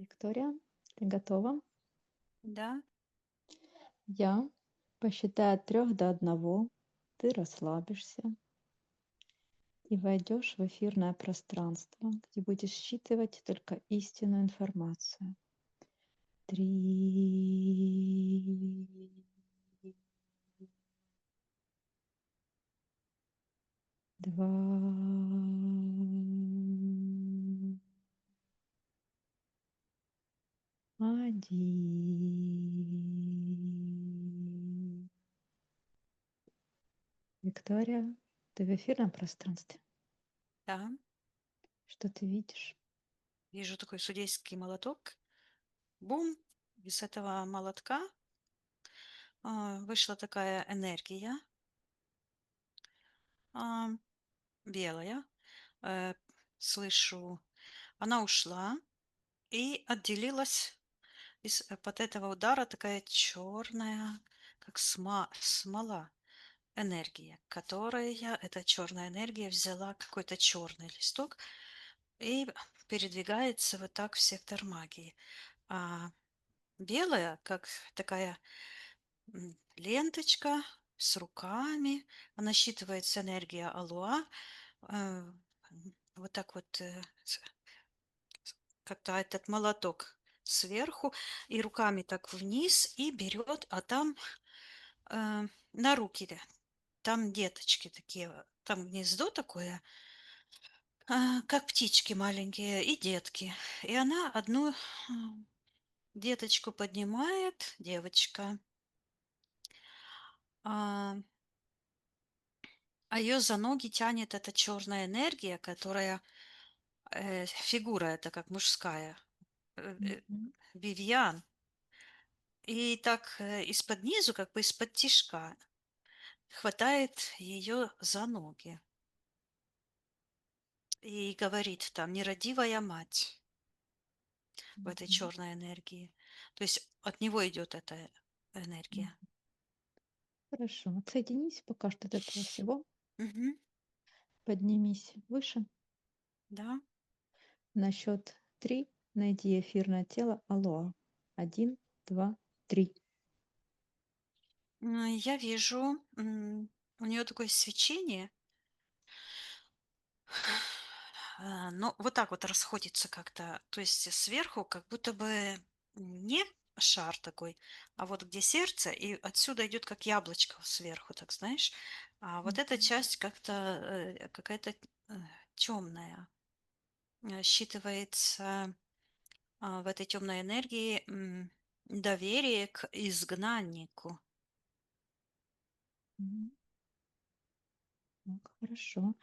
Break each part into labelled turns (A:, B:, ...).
A: Виктория, ты готова?
B: Да,
A: Я посчитаю от 3 до 1. Ты расслабишься и войдешь в эфирное пространство, где будешь считывать только истинную информацию. 3, 2, 1. Виктория, ты в эфирном пространстве.
B: да.
A: Что ты видишь?
B: Вижу такой судейский молоток. Бум! Из этого молотка вышла такая энергия а, белая. Э, Слышу, она ушла и отделилась под этого удара такая черная, как смола энергия, эта черная энергия взяла какой-то черный листок и передвигается вот так в сектор магии. А белая, как такая ленточка с руками, она считывается энергия Алуа, э, вот так вот как-то этот молоток сверху и руками так вниз и берет, а там на руки, там деточки такие, там гнездо такое, как птички маленькие и детки. И она одну деточку поднимает, девочка, а, ее за ноги тянет эта черная энергия, которая фигура это как мужская, э, э,
A: Мгм.
B: Вивьян. И так из-под низу, как бы из-под тишка, хватает ее за ноги и говорит там нерадивая мать в этой
A: Мгм.
B: черной энергии. То есть от него идет эта
A: Мгм.
B: энергия.
A: Хорошо, отсоединись пока что от этого всего.
B: Мгм.
A: Поднимись выше.
B: Да.
A: На счет 3 найди эфирное тело Алоа. 1, 2, 3.
B: Я вижу, у нее такое свечение. Но вот так вот расходится как-то. То есть сверху как будто бы не шар такой, а вот где сердце, и отсюда идет как яблочко сверху, так знаешь. А вот эта часть как-то какая-то темная. Считывается в этой темной энергии доверие к изгнаннику.
A: Так, хорошо.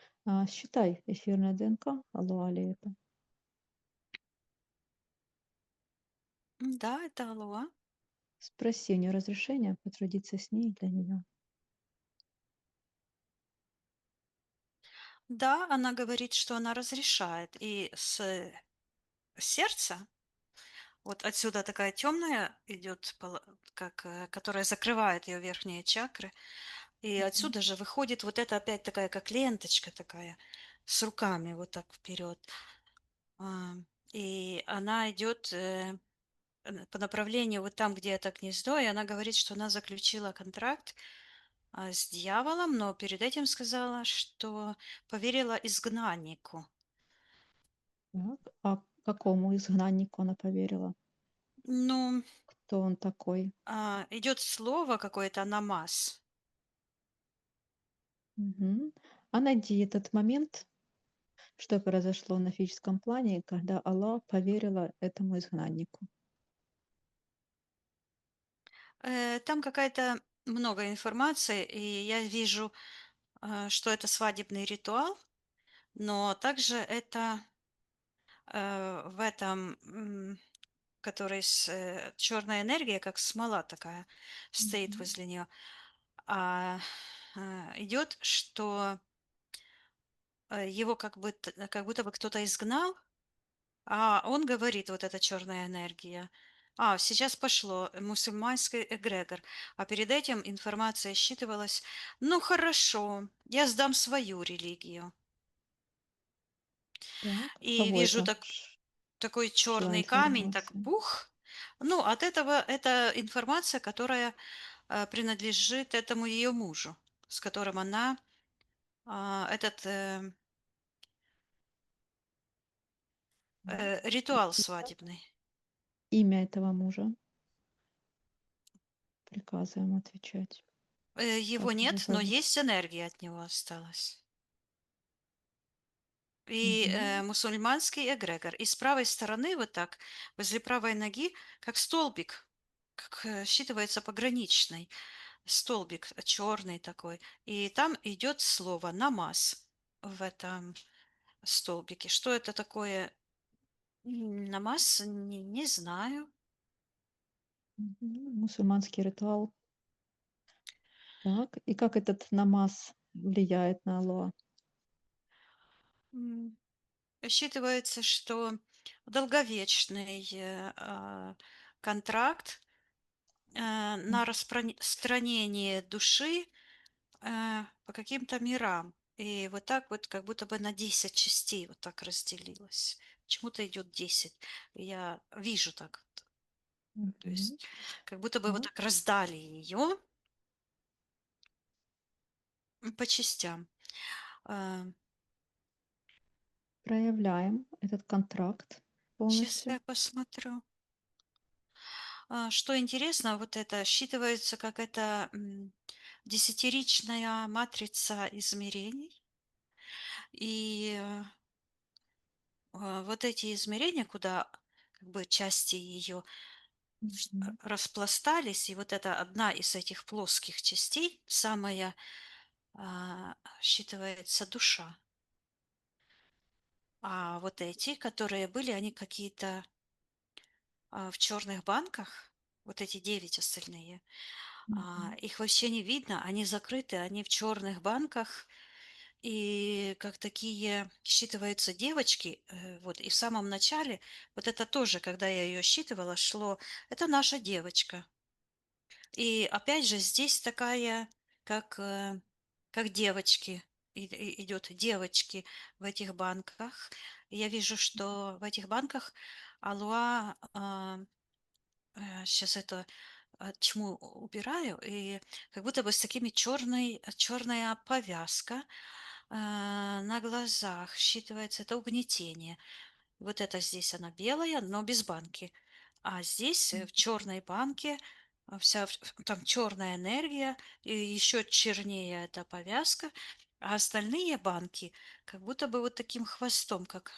A: Считай эфирное ДНК Алоа ли это.
B: Да, это Алоа.
A: Спроси у нее разрешения потрудиться с ней для нее.
B: Да, она говорит, что она разрешает. И с сердца, вот отсюда такая темная идет, которая закрывает ее верхние чакры. И
A: Мгм.
B: отсюда же выходит вот это опять такая, как ленточка такая, с руками вот так вперед. А, И она идет по направлению вот там, где это гнездо, и она говорит, что она заключила контракт с дьяволом, но перед этим сказала, что поверила изгнаннику.
A: Так, а какому изгнаннику она поверила?
B: Ну,
A: Кто он такой?
B: идет слово какое-то намаз.
A: Мгм. А найди этот момент, что произошло на физическом плане, когда Аллах поверила этому изгнаннику.
B: Там какая-то много информации, и я вижу, что это свадебный ритуал, но также это в этом, который черная энергия, как смола такая, стоит
A: Мгм.
B: возле нее. А, Идет, что его как будто бы кто-то изгнал, а он говорит, вот эта черная энергия. Сейчас пошло мусульманский эгрегор, а перед этим информация считывалась. Ну хорошо, я сдам свою религию.
A: Так,
B: И
A: кого
B: вижу
A: это?
B: так, такой
A: шла
B: черный камень, так
A: информация.
B: бух. Ну, от этого это информация, которая принадлежит этому ее мужу, с которым она этот ритуал свадебный.
A: Имя этого мужа, приказываем отвечать.
B: Его
A: Как его
B: нет, но
A: зовут?
B: есть энергия от него осталась. И
A: Мгм.
B: мусульманский эгрегор. И с правой стороны, вот так, возле правой ноги, как столбик, как считывается пограничный столбик, черный такой. И там идет слово намаз в этом столбике. Что это такое? Намаз? Не знаю.
A: Мгм. Мусульманский ритуал. Так, и как этот намаз влияет на Аллах?
B: М, Считывается, что долговечный контракт
A: М,
B: на распространение души по каким-то мирам. И вот так вот, как будто бы на 10 частей вот так разделилось. Почему-то идет 10. Я вижу так. Вот. То
A: мгм.
B: есть, как будто бы вот
A: Так,
B: так раздали ее по частям. А,
A: проявляем этот контракт
B: Сейчас
A: полностью.
B: я посмотрю. Что интересно, вот это считывается как это десятиричная матрица измерений. И вот эти измерения, куда как бы части ее
A: Мгм.
B: распластались, и вот это одна из этих плоских частей, самая считывается душа. А вот эти, которые были, они какие-то в черных банках, вот эти 9 остальные,
A: Мгм.
B: их вообще не видно, они закрыты, они в черных банках, и как такие считываются девочки, вот, и в самом начале, вот это тоже, когда я ее считывала, шло, это наша девочка. И опять же здесь такая, как, как девочки, идет девочки в этих банках. И я вижу, что в этих банках Алуа, сейчас это тьму убираю, и как будто бы с такими черная повязка на глазах считывается, это угнетение. Вот это здесь она белая, но без банки. А здесь в черной банке там черная энергия, и еще чернее эта повязка, а остальные банки как будто бы вот таким хвостом, как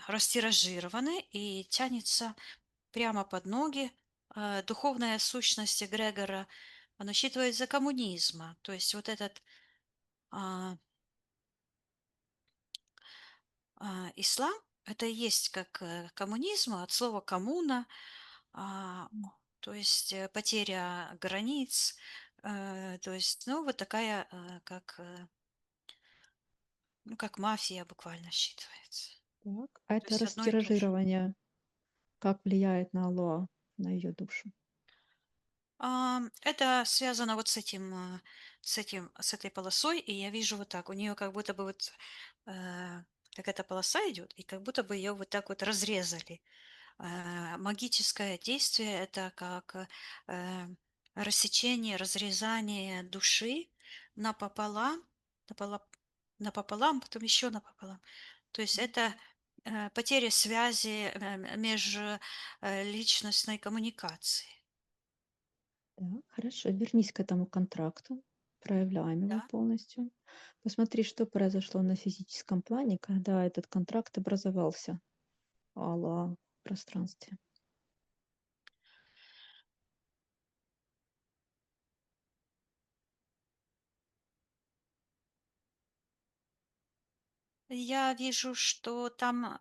B: растиражированы и тянется прямо под ноги. Духовная сущность эгрегора, она считывается коммунизма. То есть вот этот а, ислам, это и есть как коммунизм от слова коммуна, а,
A: М,
B: то есть потеря границ, то есть, ну, вот такая, ну, как мафия буквально считывается.
A: так. А
B: То
A: это
B: есть одно и то же.
A: растиражирование как влияет на Аллах, на ее душу?
B: Это связано вот с этой полосой, и я вижу вот так, у нее как будто бы вот как эта полоса идет, и как будто бы ее вот так вот разрезали. Магическое действие это как э, рассечение, разрезание души напополам, напополам, напополам, потом еще напополам. То есть это потеря связи межличностной коммуникации.
A: Так, хорошо. Вернись к этому контракту, проявляем его
B: Да?
A: полностью. Посмотри, что произошло на физическом плане, когда этот контракт образовался у Аллаха в пространстве.
B: Я вижу, что там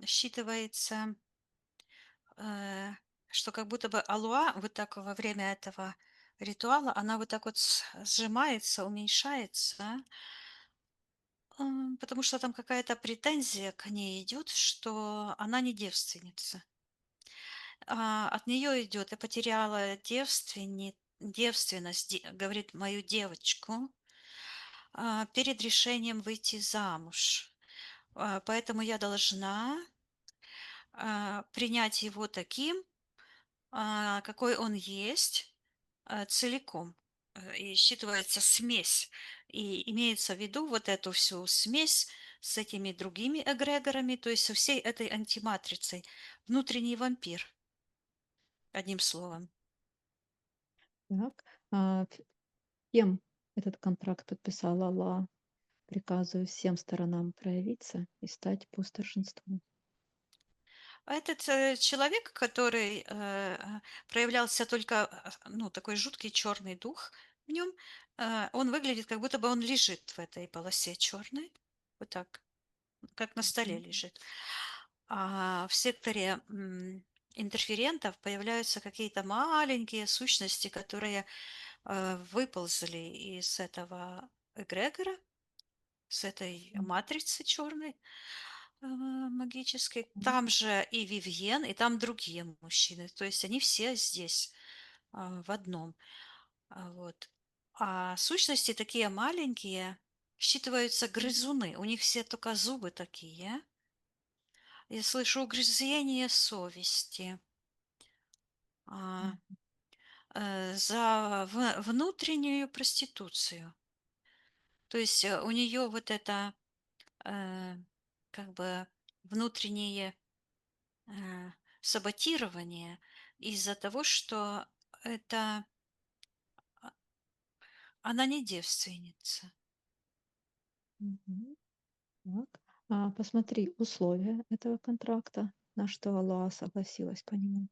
B: считывается, э, что как будто бы Алуа вот так во время этого ритуала, она вот так вот сжимается, уменьшается, потому что там какая-то претензия к ней идет, что она не девственница. От нее идет, я потеряла девственность, говорит мою девочку, перед решением выйти замуж. Поэтому я должна принять его таким, какой он есть, целиком. И считывается смесь. И имеется в виду вот эту всю смесь с этими другими эгрегорами, то есть со всей этой антиматрицей. Внутренний вампир, одним словом.
A: Так. Кем этот контракт подписал Аллах, приказывая всем сторонам проявиться и стать по старшинству?
B: Этот человек, который проявлялся только, ну, такой жуткий черный дух в нем, он выглядит, как будто бы он лежит в этой полосе черной, вот так, как на столе
A: Мгм.
B: лежит. А в секторе интерферентов появляются какие-то маленькие сущности, которые выползли из этого эгрегора, с этой матрицы черной магической.
A: Так.
B: Там же и Вивьен, и там другие мужчины. То есть они все здесь в одном. Вот. А сущности такие маленькие, считываются грызуны. У них все только зубы такие. Я слышу угрызение совести а,
A: Мгм.
B: за внутреннюю проституцию. То есть у нее вот это э, как бы внутреннее э, саботирование из-за того, что это а, она не девственница.
A: Мгм. Так. Посмотри условия этого контракта, на что Аллах согласилась по нему.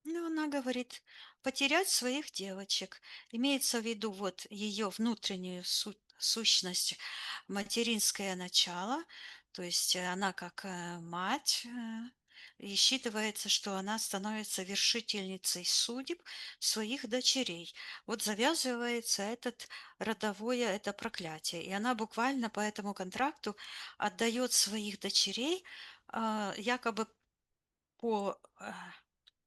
B: Ну, она говорит, потерять своих девочек. Имеется в виду вот ее внутреннюю сущность, материнское начало, то есть она как мать, и считывается, что она становится вершительницей судеб своих дочерей. Вот завязывается этот родовое, это проклятие. И она буквально по этому контракту отдает своих дочерей якобы по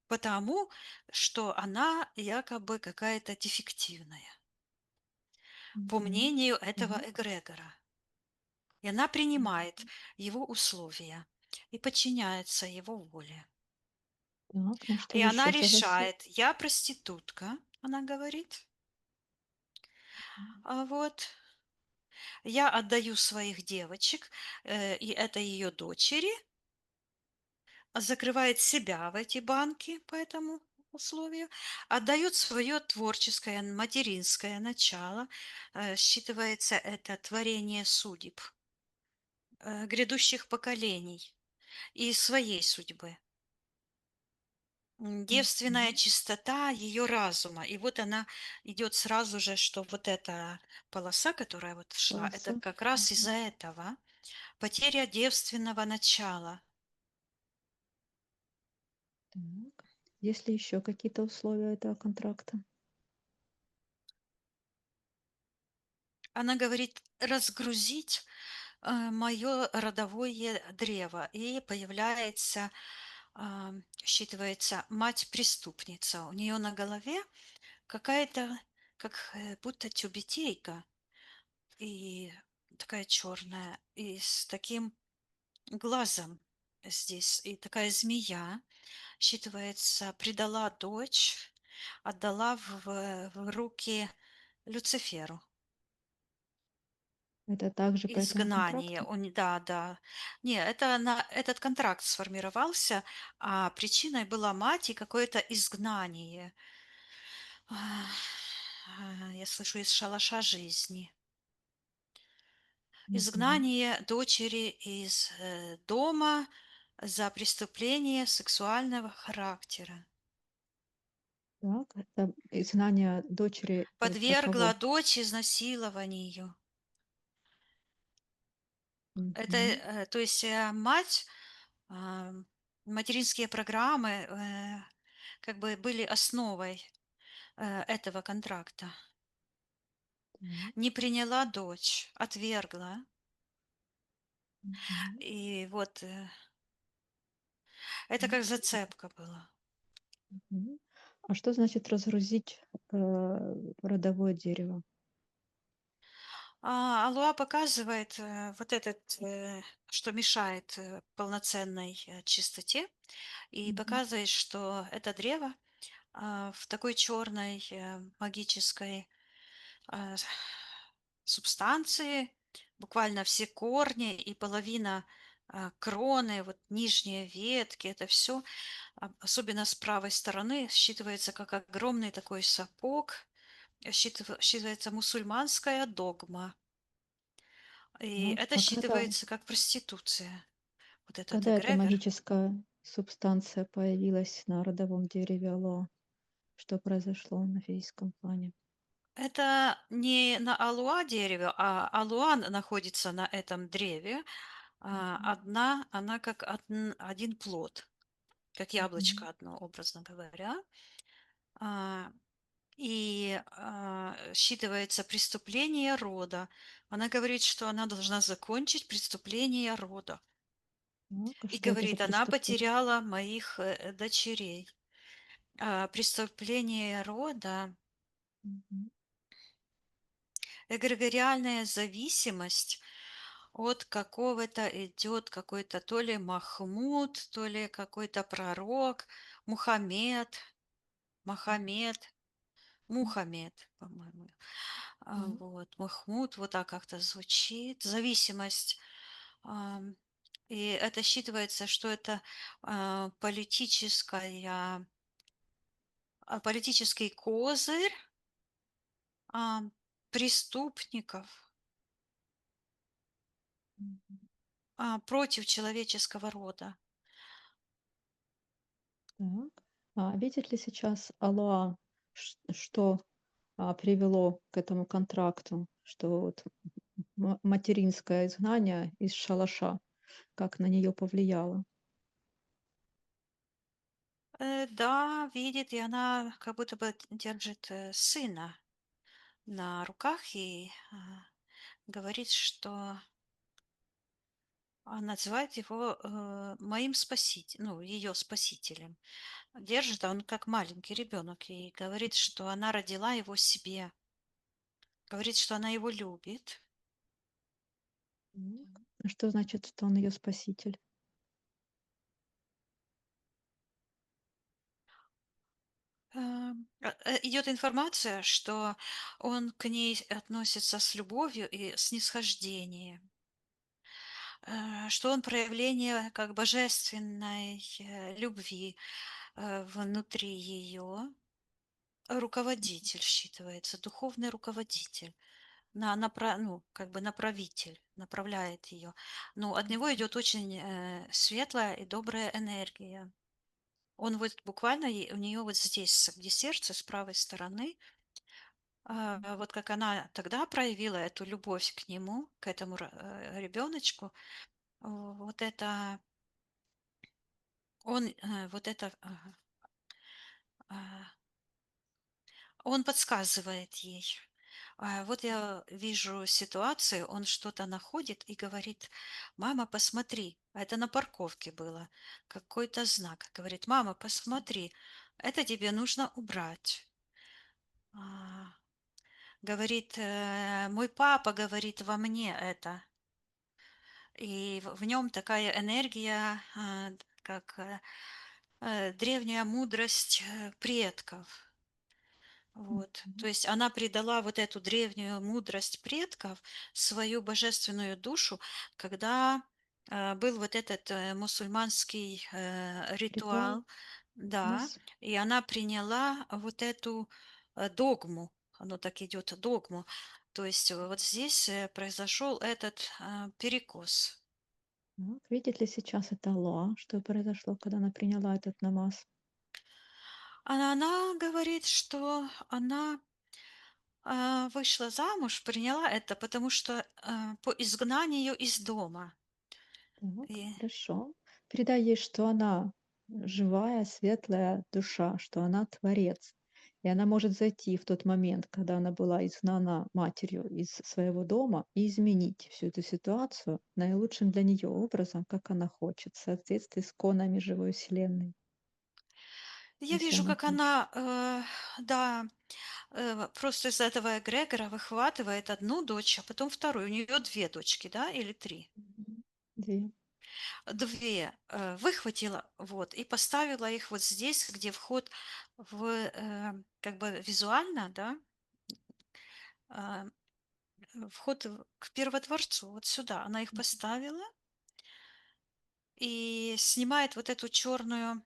B: потому, что она якобы какая-то дефективная, по
A: Мгм.
B: мнению этого
A: Так.
B: эгрегора. И она принимает его условия и подчиняется его воле.
A: Так, на что
B: И она
A: еще согласилась?
B: решает, я проститутка, она говорит, вот, я отдаю своих девочек, и это ее дочери, закрывает себя в эти банки по этому условию, отдает свое творческое, материнское начало, считывается это творение судеб, грядущих поколений и своей судьбы. Девственная
A: Мгм.
B: чистота ее разума. И вот она идет сразу же, что вот эта полоса, которая вот шла, это
A: Полоса.
B: как раз
A: Мгм.
B: из-за этого потеря девственного начала.
A: Так. Есть ли еще какие-то условия этого контракта?
B: Она говорит, разгрузить мое родовое древо, и появляется, считывается, мать-преступница. У нее на голове какая-то, как будто тюбетейка, и такая черная, и с таким глазом здесь, и такая змея, считывается, предала дочь, отдала в руки Люциферу.
A: Это также по этому
B: Изгнание.
A: контракту?
B: Он да, да. Не, это этот контракт сформировался, а причиной была мать и какое-то изгнание. Я слышу, из шалаша жизни.
A: Мгм.
B: Изгнание дочери из дома за преступление сексуального характера.
A: Так, это изгнание дочери, это
B: Подвергла
A: кого?
B: дочь изнасилованию. Это,
A: Мгм.
B: то есть мать, материнские программы как бы были основой этого контракта.
A: Так.
B: Не приняла дочь, отвергла.
A: Мгм.
B: И вот это как
A: Так.
B: зацепка была.
A: Мгм. А что значит разгрузить, родовое дерево?
B: Алуа показывает, вот этот, что мешает, полноценной, чистоте, и
A: Мгм.
B: показывает, что это древо, в такой черной, магической, а, субстанции, буквально все корни и половина, кроны, вот нижние ветки, это все, особенно с правой стороны, считывается как огромный такой сапог, считывается мусульманская догма. И
A: Так.
B: это считывается как проституция, вот этот
A: Когда эта
B: эгрегор.
A: магическая субстанция появилась на родовом дереве Алоа? Что произошло на физическом плане?
B: Это не на алуа дереве, а алуа находится на этом древе.
A: Мгм.
B: Одна, она как один плод, как
A: Мгм.
B: яблочко одно, образно говоря. А, считывается преступление рода. Она говорит, что она должна закончить преступление рода.
A: Так, а
B: И
A: что это за
B: говорит, она
A: преступление?
B: потеряла моих дочерей. Преступление рода,
A: Мгм.
B: эгрегориальная зависимость от какого-то идет какой-то то ли Махмуд, то ли какой-то пророк, Мухаммед, Мохаммед, Мухаммед, по-моему.
A: Так.
B: Вот, Махмуд, вот так как-то звучит. Зависимость. ам, И это считывается, что это политический козырь ам, преступников
A: Мгм.
B: против человеческого рода.
A: Так. Видит ли сейчас Алоа, что привело к этому контракту, что вот материнское изгнание из шалаша, как на нее повлияло?
B: Да, видит, и она как будто бы держит сына на руках и говорит, что называет его моим спасителем, ну, ее спасителем. Держит, он как маленький ребенок и говорит, что она родила его себе. Говорит, что она его любит.
A: Так. А что значит, что он ее спаситель?
B: Идет информация, что он к ней относится с любовью и снисхождением, что он проявление как божественной любви внутри ее. Руководитель считывается, духовный руководитель, ну, как бы направитель, направляет ее. Ну, от него идет очень светлая и добрая энергия. Он вот буквально у нее вот здесь, где сердце, с правой стороны, вот как она тогда проявила эту любовь к нему, к этому ребеночку, вот это вот это а, он подсказывает ей. Вот я вижу ситуацию, он что-то находит и говорит: мама, посмотри, это на парковке было, какой-то знак. Говорит: мама, посмотри, это тебе нужно убрать. А, Говорит: мой папа говорит во мне это. И в нем такая энергия, как древняя мудрость предков. Вот. То
A: Мгм.
B: есть она придала вот эту древнюю мудрость предков, свою божественную душу, когда был вот этот мусульманский
A: Ритуал?
B: ритуал, да,
A: Мисс?
B: и она приняла вот эту догму, оно так идет, догму. То есть вот здесь произошел этот перекос.
A: Так. Видит ли сейчас это Алоа, что произошло, когда она приняла этот намаз?
B: Она говорит, что она вышла замуж, приняла это, потому что по изгнанию из дома.
A: Так,
B: И
A: хорошо. Передай ей, что она живая, светлая душа, что она творец. И она может зайти в тот момент, когда она была изгнана матерью из своего дома, и изменить всю эту ситуацию наилучшим для нее образом, как она хочет, в соответствии с конами живой Вселенной,
B: я
A: если
B: вижу,
A: она
B: как
A: хочет.
B: она, да, просто из этого эгрегора выхватывает одну дочь, а потом вторую. У нее две дочки, да, или три?
A: Мгм. 2.
B: Две выхватила, вот, и поставила их вот здесь, где вход в, как бы визуально, да, а, вход к первотворцу, вот сюда. Она их
A: Мгм.
B: поставила и снимает вот эту черную,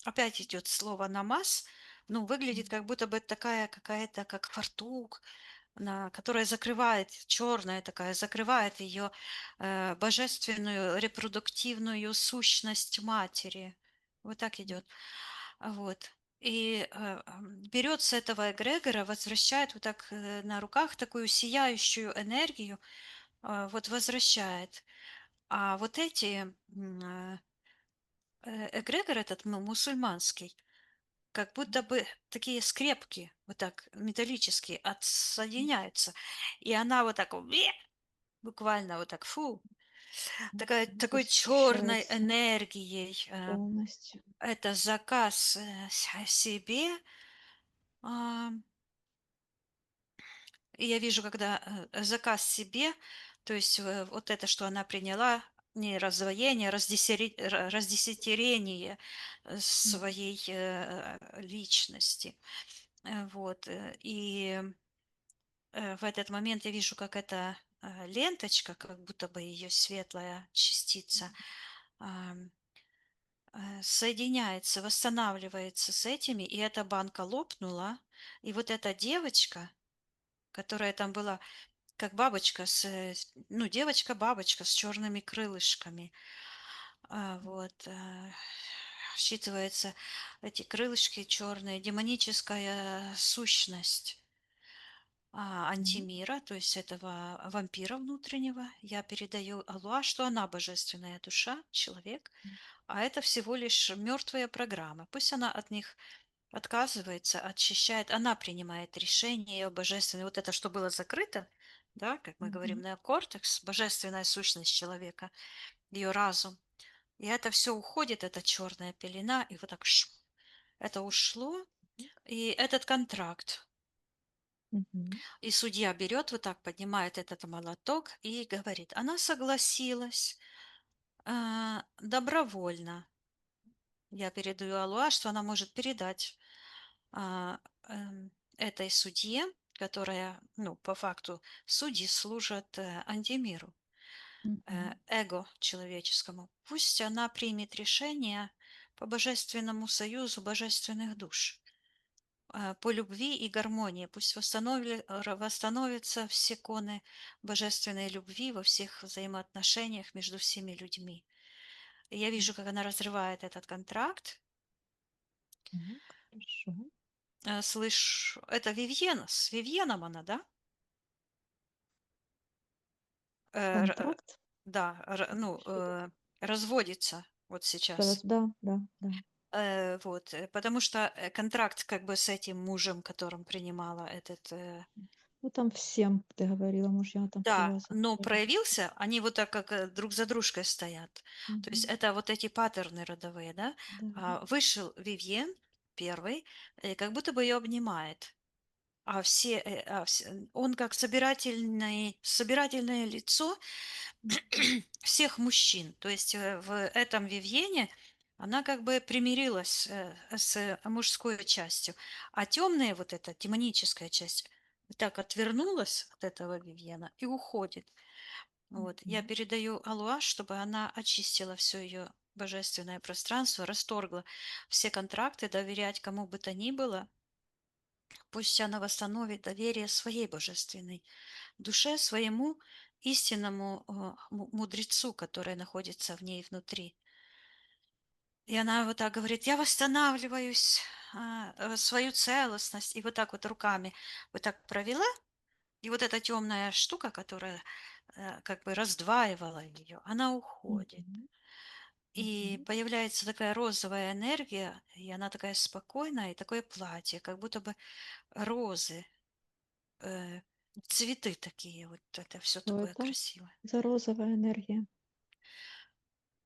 B: опять идет слово намаз, ну, выглядит как будто бы такая какая-то, как фартук, которая закрывает, черная такая, закрывает ее божественную репродуктивную сущность матери. Вот так идет. Вот. И берет с этого эгрегора, возвращает вот так на руках такую сияющую энергию, вот возвращает. А вот эти эгрегор этот мусульманский, как будто бы такие скрепки, вот так металлические, отсоединяются. И она вот так буквально вот так, фу,
A: Мгм.
B: такой черной
A: Очищается
B: энергией.
A: полностью.
B: Это заказ себе. а, И я вижу, когда заказ себе, то есть вот это, что она приняла, не раздвоение, раздесятерение
A: Мгм.
B: своей личности. Вот. И в этот момент я вижу, как эта ленточка, как будто бы ее светлая частица, ам, соединяется, восстанавливается с этими, и эта банка лопнула, и вот эта девочка, которая там была, как бабочка ну, девочка-бабочка с черными крылышками. Вот. Считывается эти крылышки черные, демоническая сущность
A: Так.
B: антимира, то есть этого вампира внутреннего. Я передаю Аллах, что она божественная душа, человек, а это всего лишь мертвая программа. Пусть она от них отказывается, очищает, она принимает решение, ее божественное. Вот это, что было закрыто, да, как мы говорим,
A: Мгм.
B: неокортекс, божественная сущность человека, ее разум. И это все уходит, эта черная пелена, и вот так это ушло. И этот контракт.
A: Мгм.
B: И судья берет вот так, поднимает этот молоток и говорит, она согласилась добровольно. Я передаю Алуа, что она может передать а, этой судье, которая, ну, по факту, судьи служат антимиру,
A: Мгм.
B: эго человеческому. Пусть она примет решение по божественному союзу божественных душ, по любви и гармонии. Пусть восстановятся все коны божественной любви во всех взаимоотношениях между всеми людьми. И я вижу, как она разрывает этот контракт.
A: Так, хорошо.
B: Слышь, это Вивьена, с Вивьеном она, да? Р
A: Контракт?
B: Да, ну, разводится вот сейчас.
A: Да, да, да.
B: Вот, потому что, контракт как бы с этим мужем, которым принимала этот,
A: Ну, там всем, ты говорила, мужья там
B: да,
A: привязаны
B: но
A: были.
B: проявился, они вот так как, друг за дружкой стоят. То есть
A: Мгм.
B: это вот эти паттерны родовые, да.
A: Да.
B: Вышел Вивьен первый, как будто бы ее обнимает. Он как собирательное лицо
A: Мгм.
B: всех мужчин. То есть в этом Вивьене она как бы примирилась с мужской частью, а темная вот эта демоническая часть так отвернулась от этого Вивьена и уходит. Вот. Я
A: Мгм.
B: передаю Алуа, чтобы она очистила все ее божественное пространство, расторгла все контракты, доверять кому бы то ни было. Пусть она восстановит доверие своей божественной душе, своему истинному мудрецу, который находится в ней внутри. И она вот так говорит, я восстанавливаюсь, свою целостность. И вот так вот руками вот так провела. И вот эта темная штука, которая как бы раздваивала ее, она уходит.
A: Мгм.
B: И
A: Мгм.
B: появляется такая розовая энергия, и она такая спокойная, и такое платье, как будто бы розы, э, цветы такие, вот это все
A: Что
B: такое
A: это
B: красивое.
A: за розовая энергия?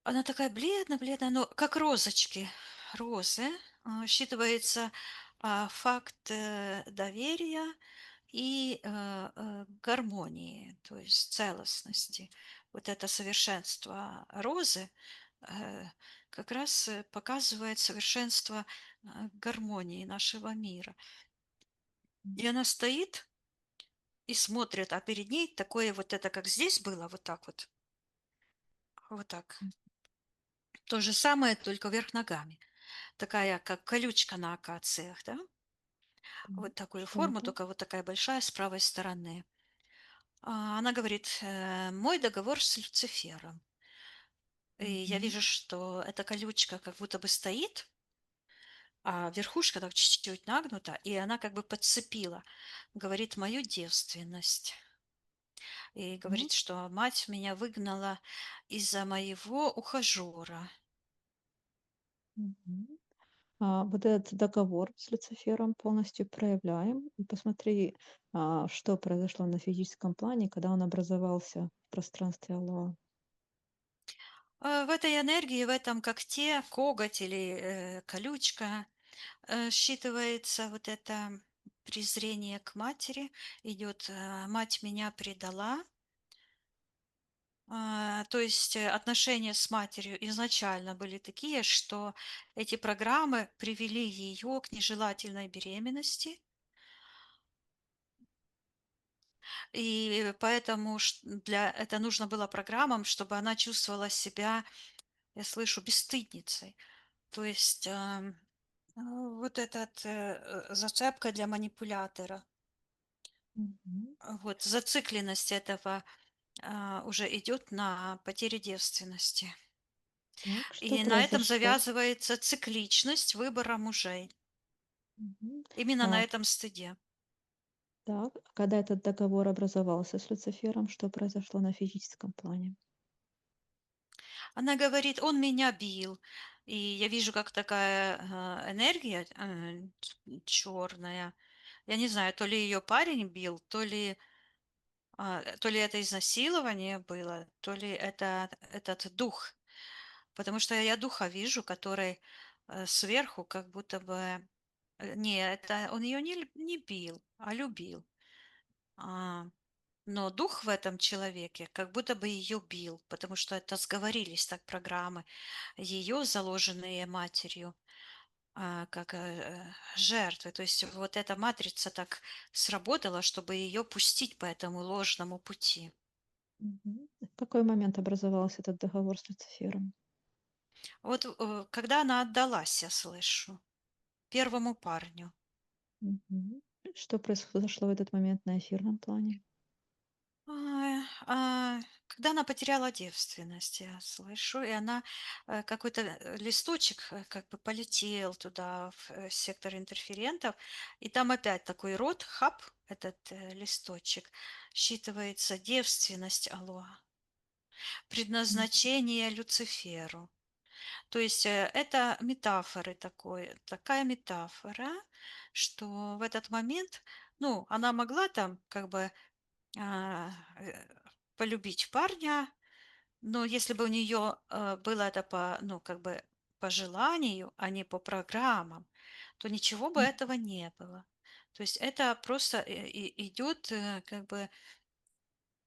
B: Она такая бледная-бледная, но как розочки, розы. Считывается факт доверия и гармонии, то есть целостности. Вот это совершенство розы э, как раз показывает совершенство гармонии нашего мира. И она стоит и смотрит, а перед ней такое вот это, как здесь было, вот так вот, вот так. То же самое, только вверх ногами. Такая, как колючка на акациях, да?
A: Так,
B: Вот такую
A: что
B: форму,
A: это?
B: только вот такая большая с правой стороны. Она говорит, мой договор с Люцифером. И я
A: Мгм,
B: вижу, что эта колючка как будто бы стоит, а верхушка так чуть-чуть нагнута, и она как бы подцепила, говорит, мою девственность. И
A: мгм,
B: говорит, что мать меня выгнала из-за моего ухажера.
A: мгм. Вот этот договор с Люцифером полностью проявляем. И посмотри, что произошло на физическом плане, когда он образовался в пространстве Аллаха.
B: В этой энергии, в этом когте, коготь или колючка, считывается вот это презрение к матери. Идет, мать меня предала. То есть отношения с матерью изначально были такие, что эти программы привели ее к нежелательной беременности, и поэтому для это нужно было программам, чтобы она чувствовала себя, я слышу, бесстыдницей. То есть вот этот зацепка для манипулятора.
A: Мгм.
B: Вот зацикленность этого уже идет на потере девственности.
A: Так, что
B: И на этом
A: произошло?
B: завязывается цикличность выбора мужей.
A: Мгм.
B: Именно на
A: А,
B: этом стыде.
A: так, а когда этот договор образовался с Люцифером, что произошло на физическом плане?
B: Она говорит, он меня бил. И я вижу, как такая энергия черная. Я не знаю, то ли ее парень бил, то ли это изнасилование было, то ли это этот дух. Потому что я духа вижу, который сверху как будто бы... Не, это он ее не бил, а любил. А, но дух в этом человеке как будто бы ее бил, потому что это сговорились так программы, ее заложенные матерью, как жертвы. То есть вот эта матрица так сработала, чтобы ее пустить по этому ложному пути.
A: Мгм. В какой момент образовался этот договор с Люцифером?
B: Вот когда она отдалась, я слышу, первому парню.
A: Мгм. Что произошло в этот момент на эфирном плане?
B: Когда она потеряла девственность, я слышу, и она какой-то листочек как бы полетел туда, в сектор интерферентов, и там опять такой рот, хап, этот листочек, считывается девственность Алоа,
A: Мгм.
B: предназначение Люциферу. То есть это метафоры такой, такая метафора, что в этот момент, ну, она могла там как бы а, э, полюбить парня, но если бы у нее было это по, ну, как бы по желанию, а не по программам, то ничего бы этого не было. То есть это просто идет как бы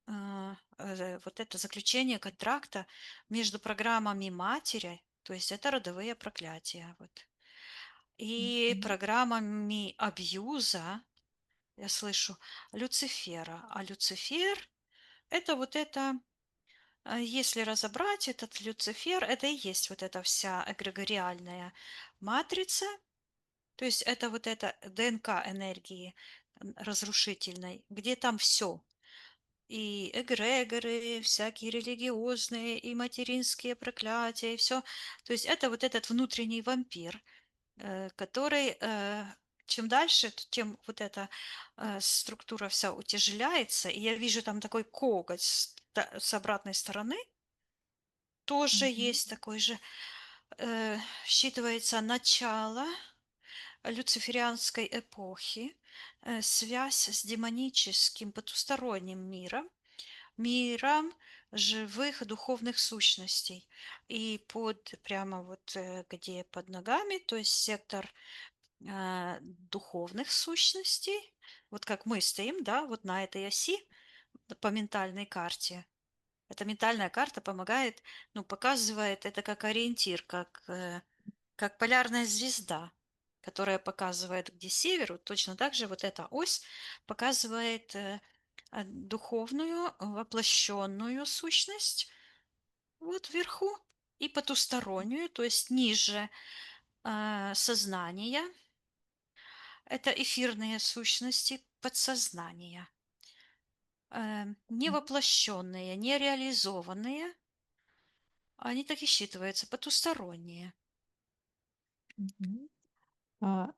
B: вот это заключение контракта между программами матери, то есть это родовые проклятия, вот, и
A: Мгм.
B: программами абьюза, я слышу, Люцифера. А Люцифер это вот это, если разобрать, этот Люцифер, это и есть вот эта вся эгрегориальная матрица, то есть это вот эта ДНК энергии разрушительной, где там все. И эгрегоры, всякие религиозные, и материнские проклятия, и все. То есть это вот этот внутренний вампир, который чем дальше, тем вот эта структура вся утяжеляется. И я вижу там такой коготь с обратной стороны, тоже
A: Мгм.
B: есть такой же, считывается начало люциферианской эпохи, связь с демоническим потусторонним миром, миром живых духовных сущностей. И под прямо вот где под ногами, то есть сектор духовных сущностей. Вот как мы стоим, да, вот на этой оси по ментальной карте. Эта ментальная карта помогает, ну, показывает это как ориентир, как полярная звезда, которая показывает, где север. Вот точно так же вот эта ось показывает духовную, воплощенную сущность вот вверху и потустороннюю, то есть ниже сознания. Это эфирные сущности подсознания, невоплощенные, нереализованные, они так и считываются, потусторонние.
A: Мгм. А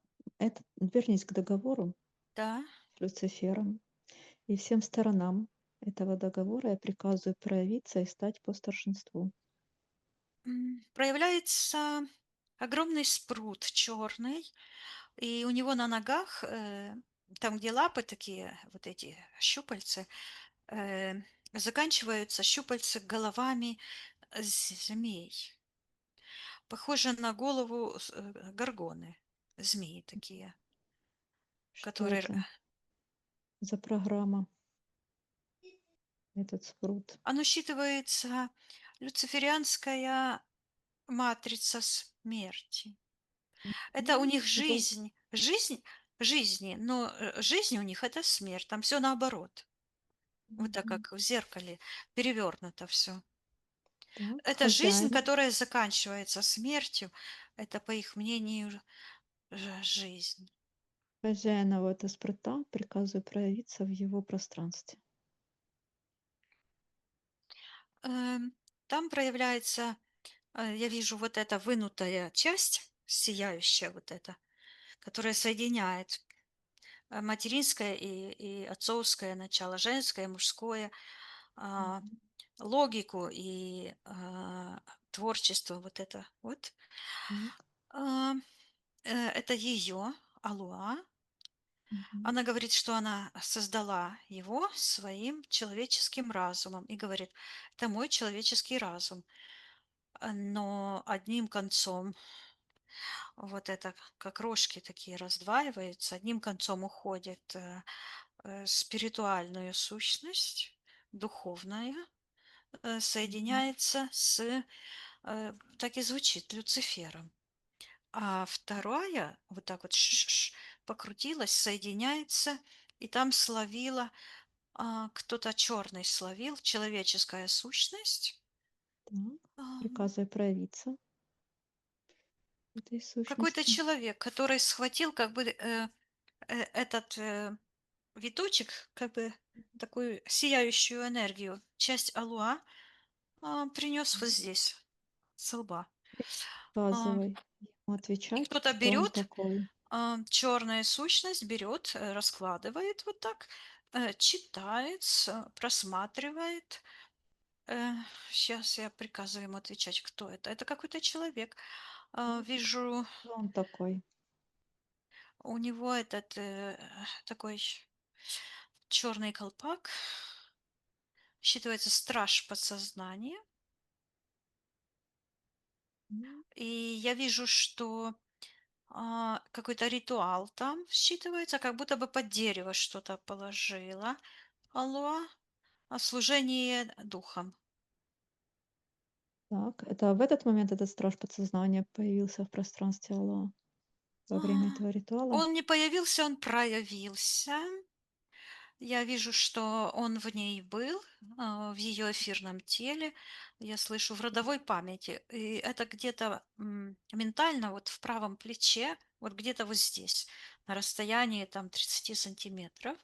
A: вернись к договору
B: Да.
A: с Люцифером. И всем сторонам этого договора я приказываю проявиться и стать по старшинству.
B: Проявляется огромный спрут черный, и у него на ногах, там, где лапы такие, вот эти щупальцы, э, заканчиваются щупальца головами змей. Похоже на голову горгоны. Змеи такие,
A: Что
B: которые...
A: это за программа, этот спрут?
B: Оно считывается люциферианская матрица смерти. Это у них
A: Его
B: жизнь жизни, но жизнь у них это смерть. Там все наоборот. Вот так
A: Мгм.
B: как в зеркале перевернуто все.
A: Так,
B: Это жизнь,
A: хозяину,
B: которая заканчивается смертью. Это, по их мнению, жизнь.
A: хозяину этого спрута приказываю проявиться в его пространстве.
B: Эм, Там проявляется, я вижу вот эта вынутая часть, сияющая вот эта, которая соединяет материнское и отцовское начало, женское и мужское, а,
A: Мгм.
B: логику и творчество вот это вот.
A: Так.
B: А, это ее, Алуа.
A: Мгм.
B: Она говорит, что она создала его своим человеческим разумом и говорит, это мой человеческий разум. Но одним концом вот это, как рожки такие раздваиваются, одним концом уходит спиритуальную сущность, духовная,
A: Мгм.
B: соединяется так и звучит, Люцифером. А вторая вот так вот покрутилась, соединяется, и там словила, кто-то черный словил, человеческая сущность,
A: Так.
B: ам,
A: Приказываю проявиться этой
B: какой-то
A: сущности.
B: человек, который схватил как бы этот виточек, как бы такую сияющую энергию, часть алуа, принес вот здесь, с лба. А,
A: Приказывай ему
B: И
A: отвечать,
B: кто-то
A: кто он
B: берет,
A: такой.
B: черная сущность берет, раскладывает вот так, читает, просматривает. Сейчас я приказываю ему отвечать, кто это. Это какой-то человек.
A: Так.
B: Вижу,
A: Кто он такой?
B: у него этот такой черный колпак, считывается страж подсознания.
A: М,
B: И я вижу, что какой-то ритуал там считывается, как будто бы под дерево что-то положила. Алло, служение духом.
A: Так, это в этот момент этот страж подсознания появился в пространстве Аллах во время
B: А,
A: этого ритуала?
B: Он не появился, он проявился. Я вижу, что он в ней был, в ее эфирном теле. Я слышу в родовой памяти. И это где-то ментально, вот в правом плече, вот где-то вот здесь, на расстоянии там 30 сантиметров.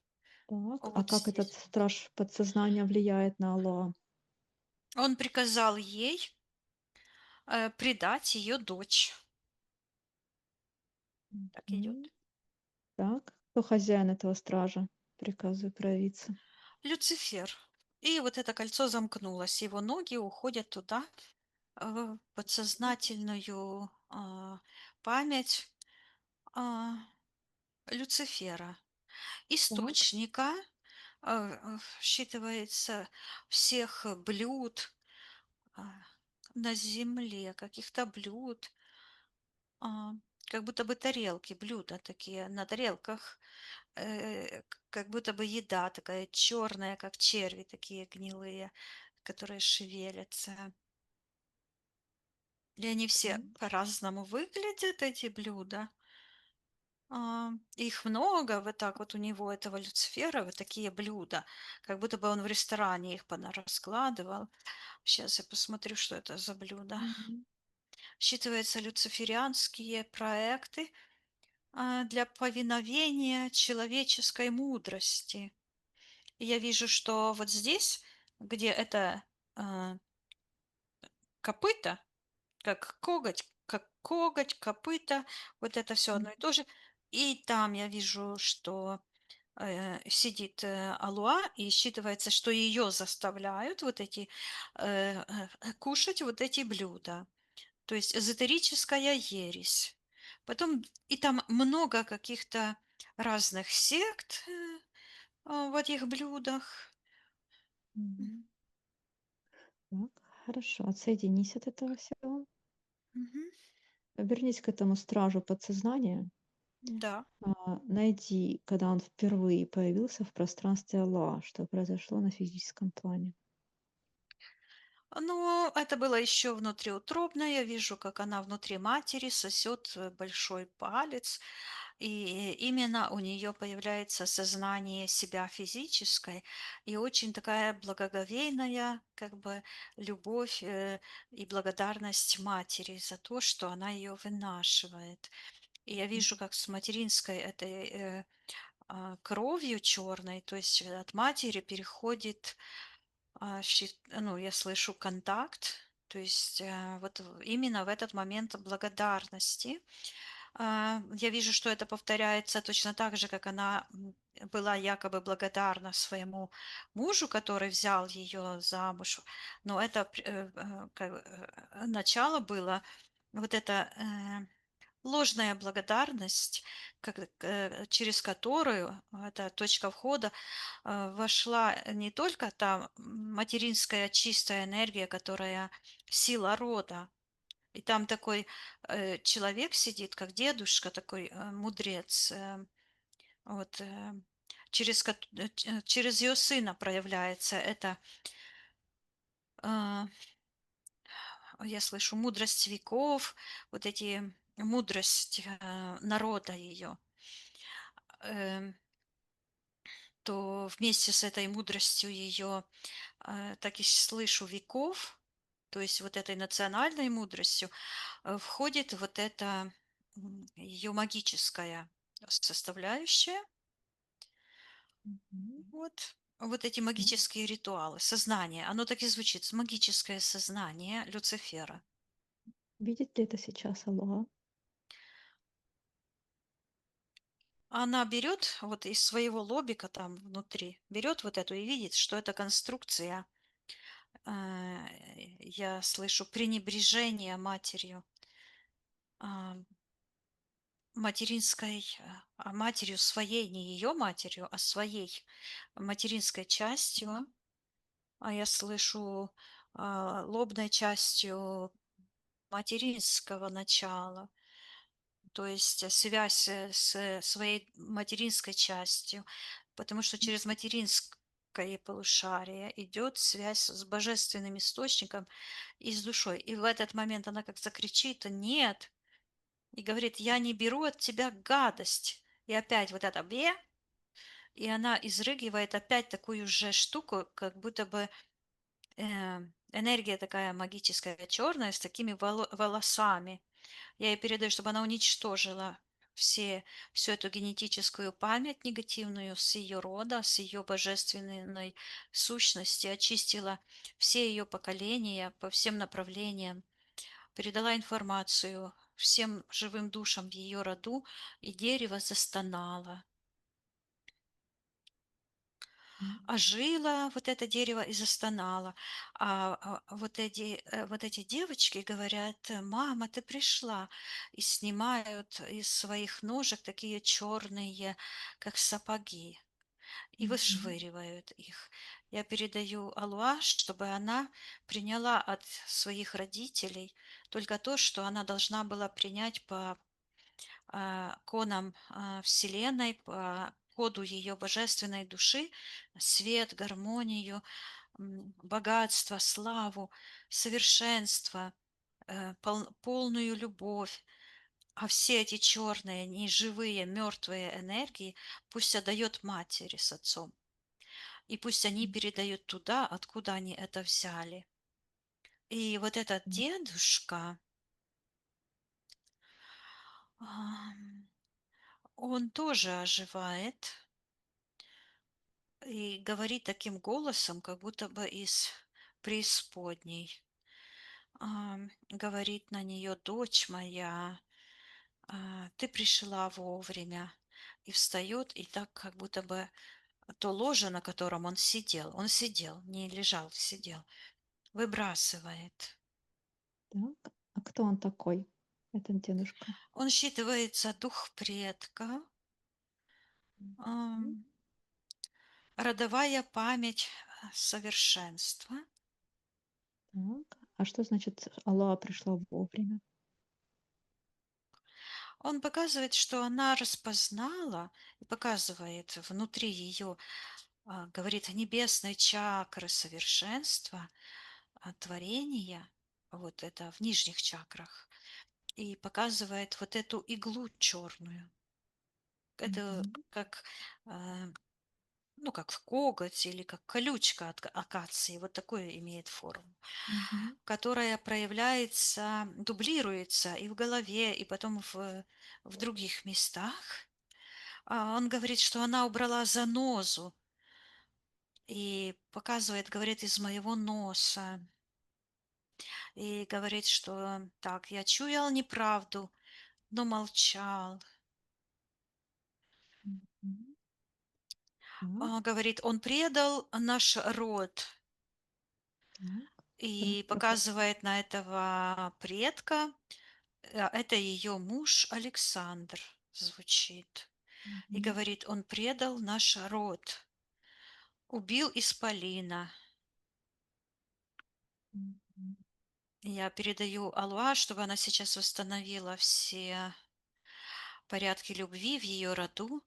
A: Так, а
B: Вот
A: как этот
B: здесь.
A: страж подсознания влияет на Аллах?
B: Он приказал ей предать ее дочь. Так
A: Мгм.
B: идет.
A: Так, кто хозяин этого стража? Приказываю проявиться.
B: Люцифер. И вот это кольцо замкнулось. Его ноги уходят туда, в подсознательную память а, Люцифера.
A: Так,
B: Источника считывается всех блюд а, на земле, каких-то блюд, как будто бы тарелки, блюда такие на тарелках, как будто бы еда такая черная, как черви такие гнилые, которые шевелятся. И они все
A: М,
B: по-разному выглядят, эти блюда. Их много, вот так вот у него, этого Люцифера, вот такие блюда, как будто бы он в ресторане их раскладывал. Сейчас я посмотрю, что это за блюдо.
A: мгм,
B: Считываются люциферианские проекты для повиновения человеческой мудрости. И я вижу, что вот здесь, где это а, копыта, как коготь, копыта, вот это все
A: м,
B: одно и то же. И там я вижу, что сидит Алуа, и считывается, что ее заставляют вот эти кушать вот эти блюда. То есть эзотерическая ересь. Потом и там много каких-то разных сект в этих блюдах.
A: мгм. Так, хорошо. Отсоединись от этого всего.
B: Мгм.
A: Вернись к этому стражу подсознания.
B: Да.
A: Найди, когда он впервые появился в пространстве Аллах, что произошло на физическом плане.
B: Ну, это было еще внутриутробно. Я вижу, как она внутри матери сосет большой палец, и именно у нее появляется сознание себя физической и очень такая благоговейная, как бы, любовь и благодарность матери за то, что она ее вынашивает. И я вижу, как с материнской этой кровью черной, то есть от матери переходит ну, я слышу контакт, то есть вот именно в этот момент благодарности. Я вижу, что это повторяется точно так же, как она была якобы благодарна своему мужу, который взял ее замуж. Но это начало было вот это ложная благодарность, через которую эта точка входа вошла не только та материнская чистая энергия, которая сила рода. И там такой человек сидит, как дедушка, такой мудрец. Вот, через ее сына проявляется это, а, я слышу, мудрость веков, вот эти мудрость народа ее. То вместе с этой мудростью ее, так и слышу, веков, то есть вот этой национальной мудростью, входит вот эта ее магическая составляющая.
A: Мгм.
B: Вот. Вот эти
A: М.
B: магические ритуалы, сознание, оно так и звучит, магическое сознание Люцифера.
A: Видит ли это сейчас Аллах?
B: Она берет вот из своего лобика там внутри, берет вот эту и видит, что это конструкция, я слышу, пренебрежение матерью, а, материнской, матерью своей, не ее матерью, а своей материнской частью, а я слышу лобной частью материнского начала, то есть связь с своей материнской частью, потому что через материнское полушарие идет связь с божественным источником и с душой. И в этот момент она как закричит: «Нет!» И говорит: «Я не беру от тебя гадость». И опять вот это «бе», и она изрыгивает опять такую же штуку, как будто бы энергия такая магическая черная с такими волосами. Я ей передаю, чтобы она уничтожила всю эту генетическую память негативную с ее рода, с ее божественной сущности, очистила все ее поколения по всем направлениям, передала информацию всем живым душам в ее роду, и дерево застонало.
A: М.
B: Ожило вот это дерево и застонало. Вот эти девочки говорят: «Мама, ты пришла», и снимают из своих ножек такие черные, как сапоги, и
A: Мгм.
B: вышвыривают их. Я передаю Алуа, чтобы она приняла от своих родителей только то, что она должна была принять по кодам Вселенной, по коду ее божественной души, свет, гармонию, богатство, славу, совершенство, полную любовь. А все эти черные, неживые, мертвые энергии пусть отдает матери с отцом. И пусть они
A: М,
B: передают туда, откуда они это взяли. И вот этот
A: м,
B: дедушка, ам, он тоже оживает и говорит таким голосом, как будто бы из преисподней. Говорит на нее: дочь моя, ты пришла вовремя. И встает, и так как будто бы то ложе, на котором он сидел, не лежал, сидел, выбрасывает.
A: так. А кто он такой, этот дедушка?
B: Он считывается дух предка,
A: Мгм.
B: ам, родовая память совершенства.
A: Так. А что значит Аллах пришла вовремя?
B: Он показывает, что она распознала и показывает внутри ее, говорит, небесной чакры совершенства, творения, вот это в нижних чакрах, и показывает вот эту иглу черную. Это
A: Мгм.
B: как, э, ну, как коготь или как колючка от акации, вот такое имеет форму,
A: Мгм.
B: которая проявляется, дублируется и в голове, и потом в других местах. Он говорит, что она убрала занозу и показывает, говорит, из моего носа. И говорит, что так, я чуял неправду, но молчал.
A: Мгм. Так,
B: Говорит, он предал наш род
A: так.
B: и показывает на этого предка. Это ее муж Александр звучит. И
A: Мгм.
B: говорит, он предал наш род, убил исполина.
A: Мгм.
B: Я передаю Алуа, чтобы она сейчас восстановила все порядки любви в ее роду,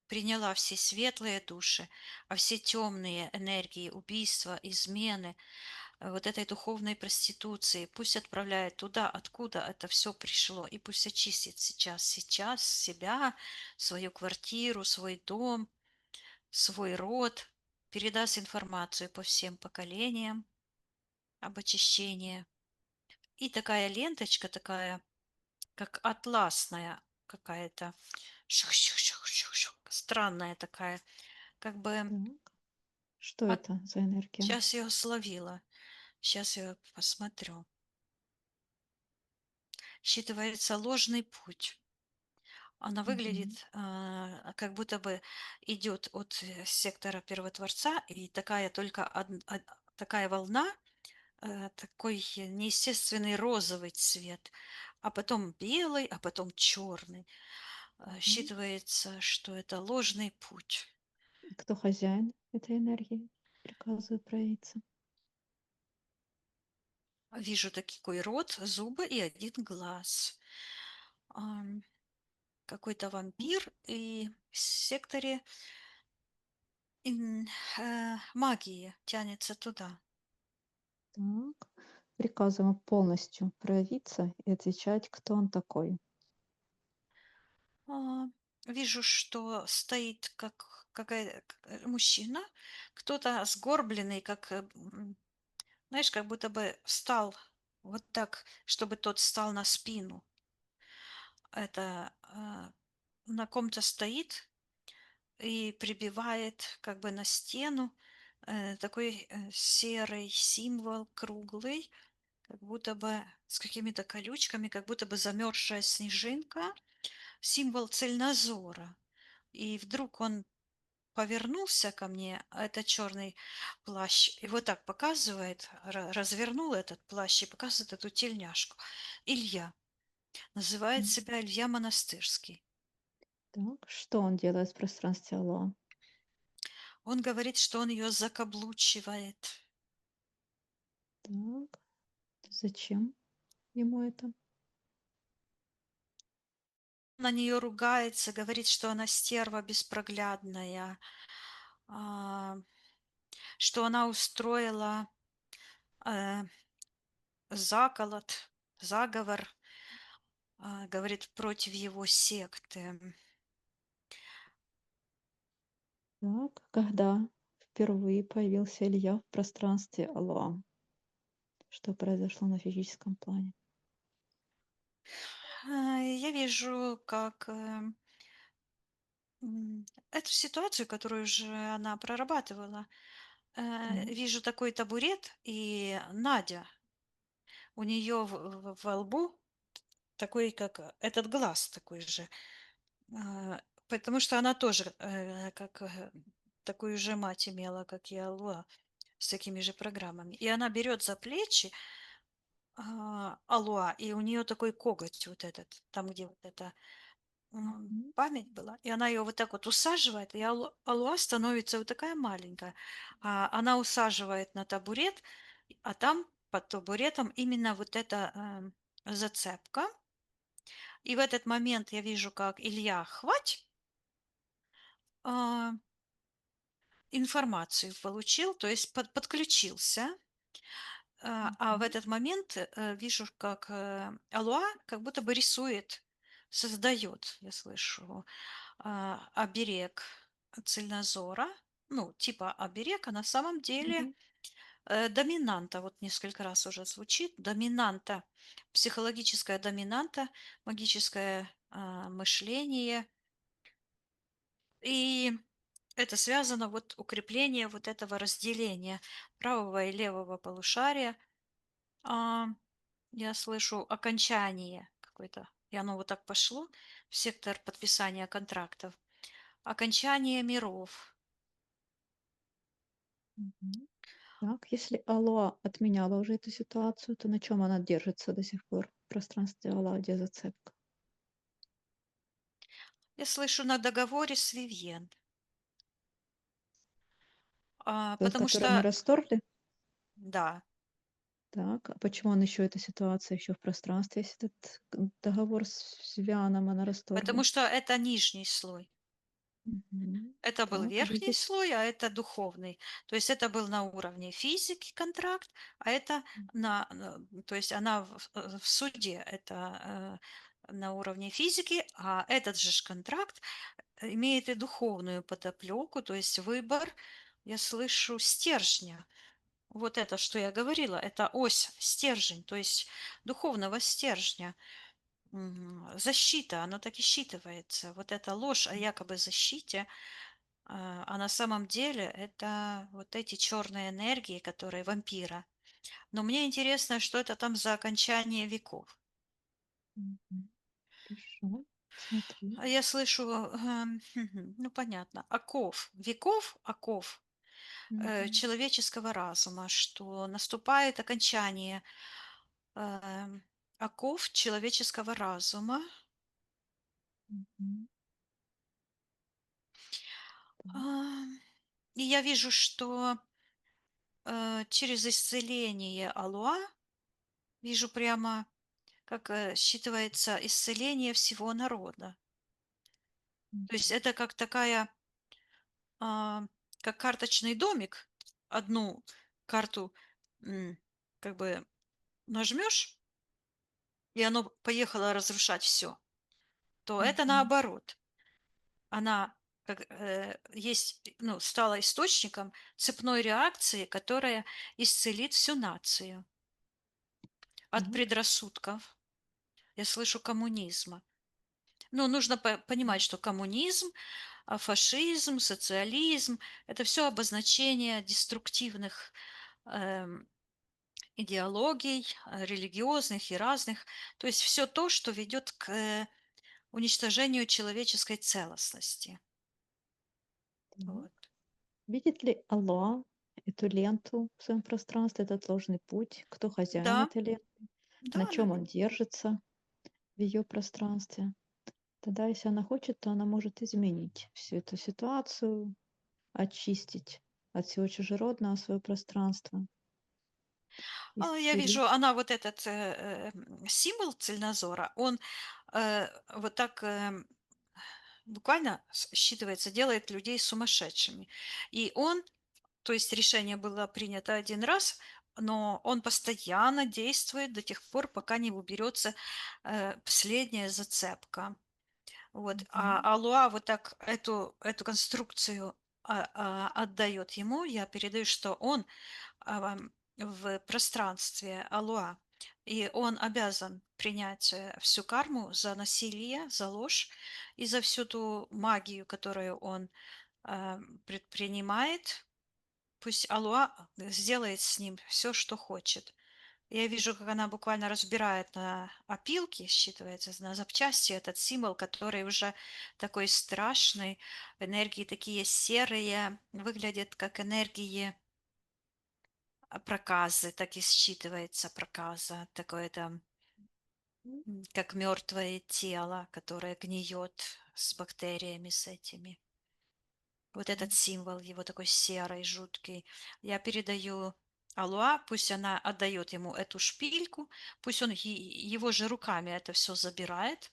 B: приняла все светлые души, а все темные энергии убийства, измены, вот этой духовной проституции пусть отправляет туда, откуда это все пришло, и пусть очистит сейчас себя, свою квартиру, свой дом, свой род, передаст информацию по всем поколениям об очищении. И такая ленточка, такая, как атласная какая-то, шух-шух-шух-шух-шух, странная такая, как бы
A: Так. Что
B: от...
A: это за энергия?
B: Сейчас я словила, сейчас я посмотрю. Считывается ложный путь. Она
A: Мгм.
B: выглядит, как будто бы идет от сектора Первотворца, и такая только такая волна, такой неестественный розовый цвет, а потом белый, а потом черный.
A: М.
B: Считывается, что это ложный путь.
A: И кто хозяин этой энергии? Приказываю проявиться.
B: Вижу такой рот, зубы и один глаз. Ам, Какой-то
A: Так.
B: вампир и в секторе магии тянется туда.
A: Так. Приказываю полностью проявиться и отвечать, кто он такой.
B: А, Вижу, что стоит как мужчина, кто-то сгорбленный, как, знаешь, как будто бы встал вот так, чтобы тот встал на спину. Это на ком-то стоит и прибивает как бы на стену такой серый символ круглый, как будто бы с какими-то колючками, как будто бы замерзшая снежинка, символ цельнозора. И вдруг он повернулся ко мне, а это черный плащ, и вот так показывает, развернул этот плащ и показывает эту тельняшку. Илья. Называет
A: М.
B: себя Илья Монастырский.
A: Так. Что он делает в пространстве Аллаха?
B: Он говорит, что он ее закаблучивает.
A: Так. Зачем ему это?
B: на нее ругается, говорит, что она стерва беспроглядная, а, что она устроила э, заколот, заговор, говорит, против его секты.
A: Так, когда впервые появился Илья в пространстве Алло, что произошло на физическом плане?
B: Я вижу, как эту ситуацию, которую уже она прорабатывала.
A: Так.
B: Вижу такой табурет, и Надя, у нее во лбу такой, как этот глаз такой же. Потому что она тоже как такую же мать имела, как и Алуа, с такими же программами. И она берет за плечи Алуа, и у нее такой коготь вот этот, там, где вот это
A: Мгм.
B: память была, и она ее вот так вот усаживает, и Алуа становится вот такая маленькая. Она усаживает на табурет, а там под табуретом именно вот эта зацепка. И в этот момент я вижу, как Илья хвать а, информацию получил, то есть подключился. А в
A: Мгм.
B: этот момент вижу, как Алуа как будто бы рисует, создает, я слышу, оберег цельнозора, ну, типа оберег, а на самом деле
A: Мгм.
B: доминанта, вот несколько раз уже звучит, доминанта, психологическая доминанта, магическое мышление. И это связано, вот укрепление вот этого разделения правого и левого полушария. А, я слышу окончание какое-то, и оно вот так пошло в сектор подписания контрактов. Окончание миров.
A: Мгм. Так, если Алло отменяла уже эту ситуацию, то на чем она держится до сих пор в пространстве Алло, где зацепка?
B: Я слышу на договоре с Вивьен.
A: Тот,
B: Потому
A: который они
B: что,
A: расторгли?
B: да,
A: Так, а почему он еще эта ситуация еще в пространстве, если этот договор с Вианом она расторгла?
B: потому что это нижний слой.
A: Мгм.
B: Это был
A: Так,
B: верхний
A: видит.
B: слой, а это духовный. То есть это был на уровне физики контракт, а это то есть она в суде, это на уровне физики, а этот же контракт имеет и духовную подоплеку, то есть выбор, я слышу, стержня. Вот это, что я говорила, это ось, стержень, то есть духовного стержня. Защита, оно так и считывается. Вот эта ложь о якобы защите, а на самом деле это вот эти черные энергии, которые вампира. Но мне интересно, что это там за окончание веков.
A: Мгм. Хорошо, смотрю.
B: Я слышу, ну понятно, оков, веков, оков
A: Мгм.
B: человеческого разума, что наступает окончание эм, оков человеческого разума.
A: Мгм. Так.
B: А, И я вижу, что через исцеление Алуа, вижу прямо, как считывается исцеление всего народа. То есть
A: Мгм.
B: это как такая, а, как карточный домик. Одну карту м, как бы нажмешь, и оно поехало разрушать все, то это
A: Мгм.
B: наоборот. Она как, есть, ну, стала источником цепной реакции, которая исцелит всю нацию от
A: Так.
B: предрассудков. Я слышу коммунизма. Ну, нужно понимать, что коммунизм, фашизм, социализм — это все обозначение деструктивных эм, идеологий, религиозных и разных. То есть все то, что ведет к уничтожению человеческой целостности.
A: Так.
B: Вот.
A: Видит ли Алло эту ленту в своем пространстве, этот ложный путь? Кто хозяин
B: Да,
A: этой ленты?
B: да,
A: На
B: она
A: чем он держится в ее пространстве? Тогда, если она хочет, то она может изменить всю эту ситуацию, очистить от всего чужеродного свое пространство. из
B: Я
A: Сирии.
B: вижу, она вот этот, символ цельнозора, он, вот так, буквально считывается, делает людей сумасшедшими. И он, то есть решение было принято один раз, но он постоянно действует до тех пор, пока не уберется, последняя зацепка. Вот, а
A: Мгм.
B: Алуа вот так эту конструкцию, отдает ему. Я передаю, что он, в пространстве Алуа, и он обязан принять, всю карму за насилие, за ложь и за всю ту магию, которую он, предпринимает. Пусть Алуа сделает с ним все, что хочет. Я вижу, как она буквально разбирает на опилки, считывается, на запчасти этот символ, который уже такой страшный, энергии такие серые, выглядят как энергии, проказы, так и считывается проказа, такое там, как мертвое тело, которое гниет с бактериями, с этими. Вот этот символ его такой серый, жуткий. Я передаю Алуа, пусть она отдает ему эту шпильку, пусть он его же руками это все забирает.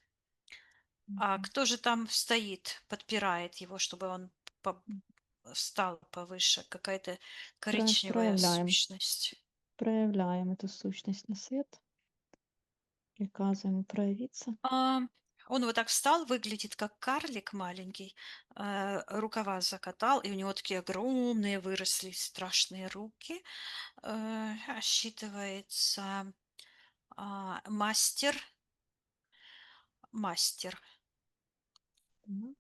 B: А
A: Мгм.
B: кто же там стоит, подпирает его, чтобы он по- стал повыше? Какая-то коричневая
A: Проявляем,
B: сущность.
A: проявляем эту сущность на свет, приказываем проявиться.
B: А, Он вот так встал, выглядит как карлик маленький, рукава закатал, и у него такие огромные выросли страшные руки. Считывается, мастер, мастер.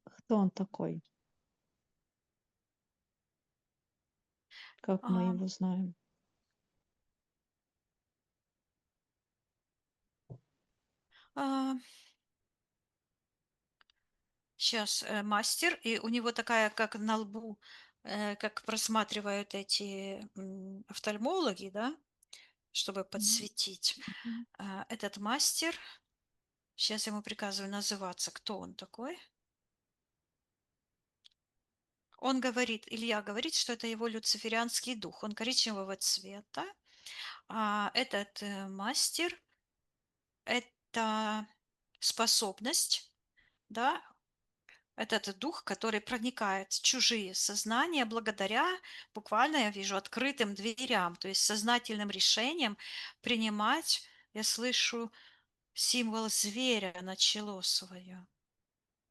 A: Кто он такой? Как мы
B: А,
A: его знаем?
B: а, Щас, мастер, и у него такая, как на лбу, как просматривают эти, офтальмологи, да, чтобы
A: Мгм.
B: подсветить.
A: Мгм.
B: Этот мастер, сейчас ему приказываю называться, кто он такой. Он говорит, Илья говорит, что это его люциферианский дух. Он коричневого цвета. А этот, мастер — это способность, да, этот дух, который проникает в чужие сознания благодаря, буквально я вижу, открытым дверям, то есть сознательным решением принимать, я слышу, символ зверя начало свое.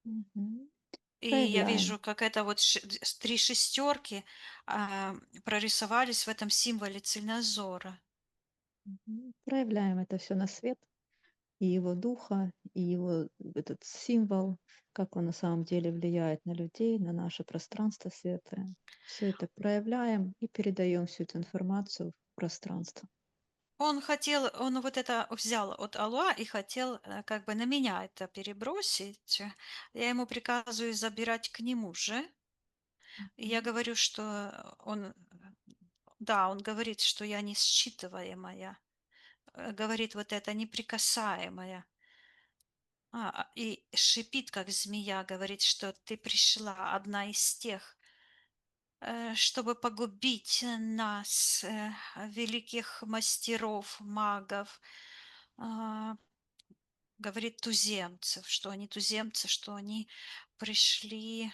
A: Мгм.
B: И я
A: Проявляем.
B: вижу, как это вот 3 шестерки, прорисовались в этом символе цельнозора.
A: Проявляем это все на свет, и его духа, и его этот символ, как он на самом деле влияет на людей, на наше пространство светлое. Все это проявляем и передаем всю эту информацию в пространство.
B: Он вот это взял от Алуа и хотел, как бы на меня это перебросить. Я ему приказываю забирать к нему же. И я
A: Мгм.
B: говорю, что да, он говорит, что я не считываемая. Говорит вот это неприкасаемая. И шипит, как змея, говорит, что ты пришла, одна из тех, чтобы погубить нас, великих мастеров, магов, а, говорит, туземцев, что они пришли,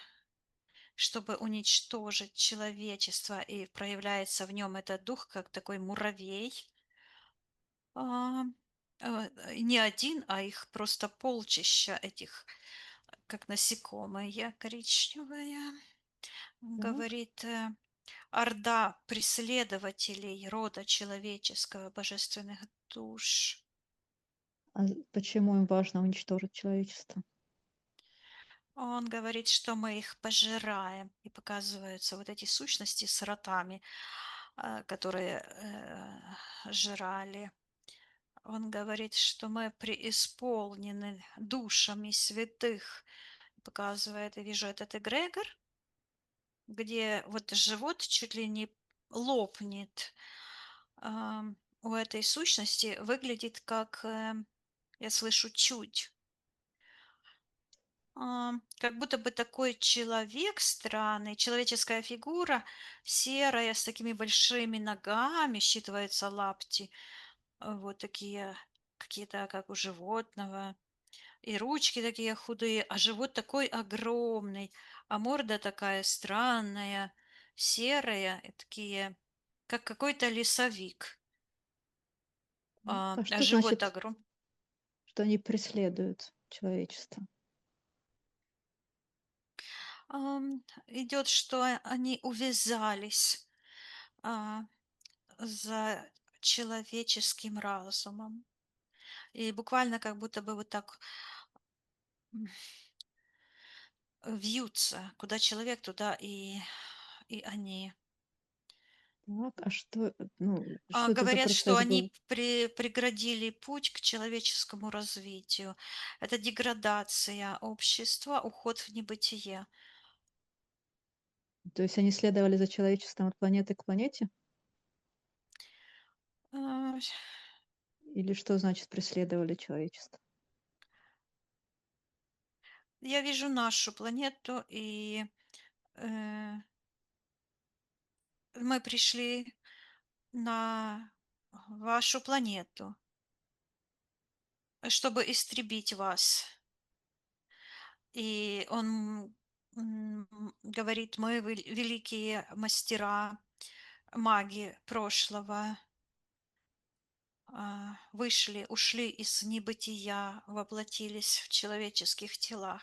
B: чтобы уничтожить человечество, и проявляется в нем этот дух, как такой муравей. А, не один, а их просто полчища этих, как насекомые коричневые.
A: Так.
B: Говорит, орда преследователей рода человеческого, божественных душ.
A: А почему им важно уничтожить человечество?
B: Он говорит, что мы их пожираем, и показываются вот эти сущности с ротами, которые, жрали. Он говорит, что мы преисполнены душами святых. Показывает, я вижу этот эгрегор, где вот живот чуть ли не лопнет. У этой сущности выглядит как, я слышу, чуть. как будто бы такой человек странный, человеческая фигура серая, с такими большими ногами, считывается лапти, вот такие какие-то, как у животного, и ручки такие худые, а живот такой огромный, а морда такая странная, серая, и такие, как какой-то лесовик,
A: А
B: а
A: что
B: живот
A: значит,
B: огромный.
A: что они преследуют человечество?
B: Идет, что они увязались а, за человеческим разумом. И буквально как будто бы вот так м, вьются, куда человек, туда и они.
A: Так, а что, ну, что это за
B: Говорят, что
A: процесс
B: они
A: был?
B: преградили путь к человеческому развитию. Это деградация общества, уход в небытие.
A: То есть они следовали за человечеством от планеты к планете?
B: А,
A: Или что значит преследовали человечество?
B: Я вижу нашу планету, и э, мы пришли на вашу планету, чтобы истребить вас. И он говорит, мы великие мастера, маги прошлого, вышли, ушли из небытия, воплотились в человеческих телах,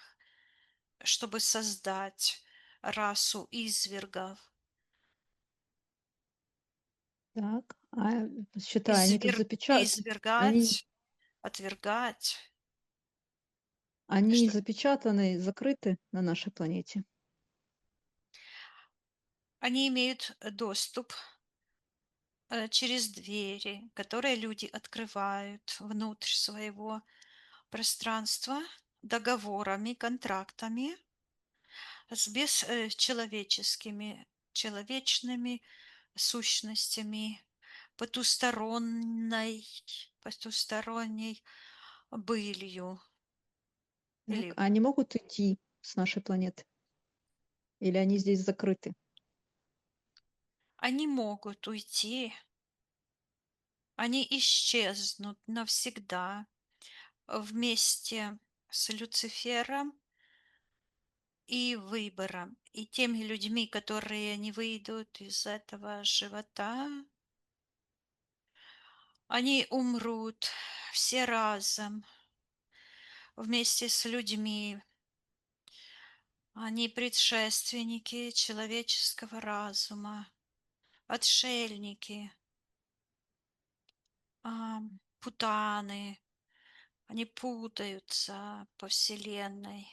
B: чтобы создать расу извергов,
A: Так, считай, они тут они
B: извергать, отвергать.
A: они
B: Что
A: запечатаны, закрыты на нашей планете.
B: они имеют доступ через двери, которые люди открывают внутрь своего пространства договорами, контрактами с бесчеловеческими, человечными сущностями, потусторонней, потусторонней былью.
A: Так,
B: Или
A: а они могут уйти с нашей планеты? Или они здесь закрыты?
B: они могут уйти, они исчезнут навсегда вместе с Люцифером и выбором, и теми людьми, которые не выйдут из этого живота, они умрут все разом вместе с людьми. Они предшественники человеческого разума, отшельники, путаны. Они путаются по вселенной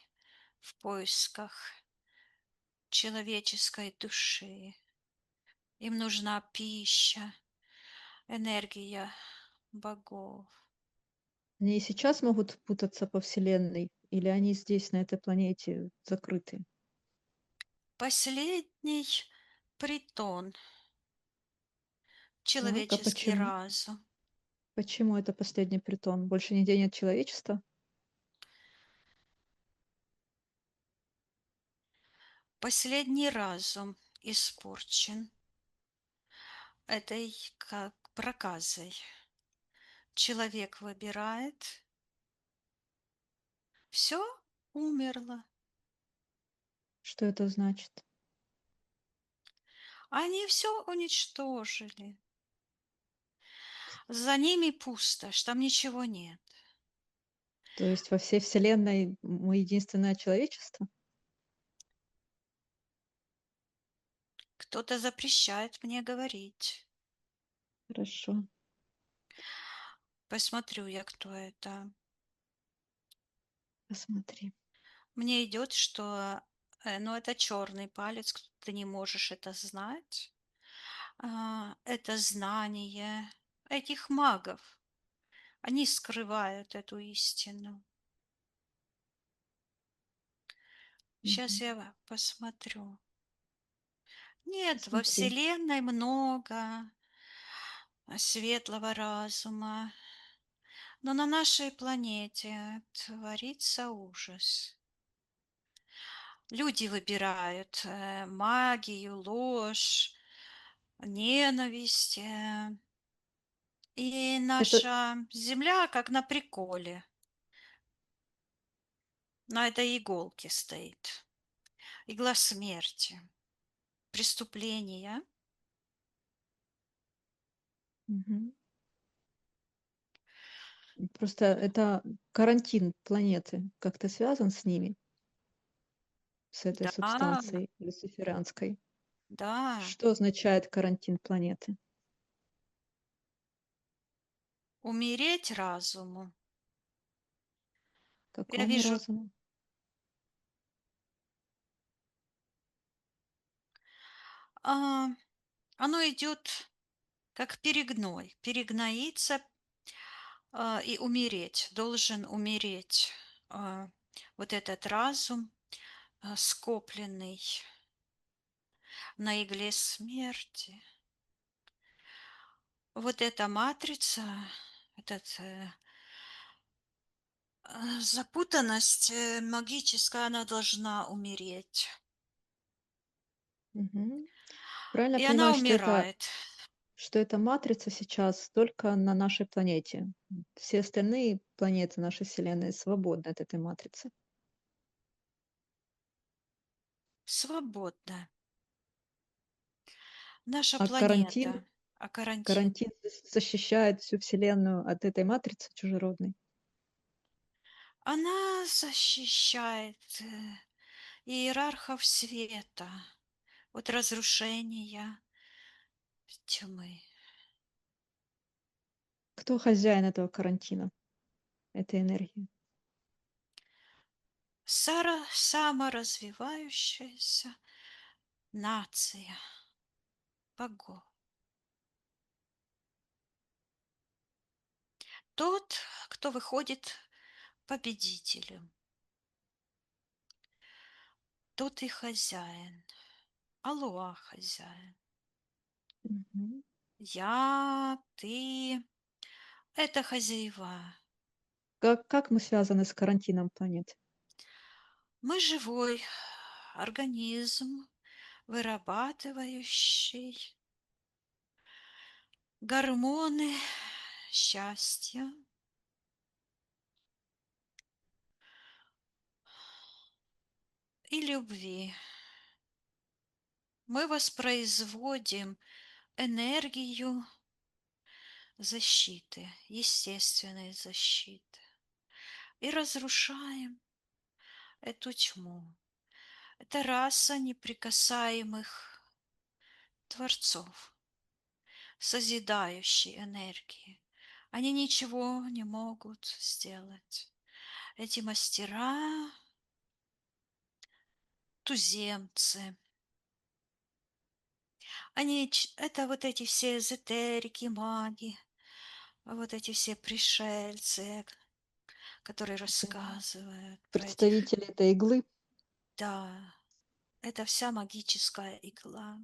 B: в поисках человеческой души. Им нужна пища, энергия богов.
A: Они и сейчас могут путаться по Вселенной? Или они здесь, на этой планете, закрыты?
B: Последний притон,
A: Так, а
B: человеческий
A: почему?
B: разум.
A: Почему это последний притон? Больше нигде нет человечества?
B: Последний разум испорчен этой как проказой. Человек выбирает, все умерло.
A: Что это значит?
B: Они все уничтожили. За ними пустошь, там ничего нет.
A: То есть во всей Вселенной мы единственное человечество?
B: Кто-то запрещает мне говорить.
A: Хорошо,
B: Посмотрю я, кто это.
A: посмотри.
B: Мне идет, что ну, это черный палец, ты не можешь это знать. Это знание этих магов. Они скрывают эту истину. Сейчас
A: Мгм.
B: я посмотрю. Нет, во
A: Посмотри.
B: Вселенной много светлого разума, но на нашей планете творится ужас. Люди выбирают магию, ложь, ненависть. И
A: Это,
B: наша Земля как на приколе, на этой иголке стоит. Игла смерти, преступления.
A: мгм. Просто это карантин планеты как-то связан с ними, с этой
B: Да,
A: субстанцией люциферанской?
B: да,
A: Что означает карантин планеты?
B: умереть разуму. Я
A: Какому
B: вижу,
A: разуму?
B: а, оно идет как перегной, перегноиться и умереть, должен умереть а, вот этот разум, скопленный на игле смерти. Вот эта матрица, этот запутанность магическая, она должна умереть.
A: Мгм. Правильно я
B: И она
A: понимаю,
B: умирает.
A: что эта матрица сейчас только на нашей планете? Все остальные планеты нашей Вселенной свободны от этой матрицы.
B: Свободна. Наша
A: А карантин,
B: планета. А карантин?
A: карантин защищает всю Вселенную от этой матрицы чужеродной.
B: Она защищает иерархов света от разрушения тьмы.
A: Кто хозяин этого карантина, этой энергии?
B: Саморазвивающаяся нация богов. Тот, кто выходит победителем, тот и хозяин. Аллах хозяин.
A: Мгм.
B: Я, ты — это хозяева.
A: Как мы связаны с карантином планеты?
B: Мы живой организм, вырабатывающий гормоны счастья и любви. Мы воспроизводим энергию защиты, естественной защиты, и разрушаем эту тьму. Это раса неприкасаемых творцов, созидающей энергии. Они ничего не могут сделать. Эти мастера, туземцы, это вот эти все эзотерики, маги, вот эти все пришельцы, которые
A: Это
B: рассказывают про этих.
A: представители этой иглы.
B: Да, это вся магическая игла.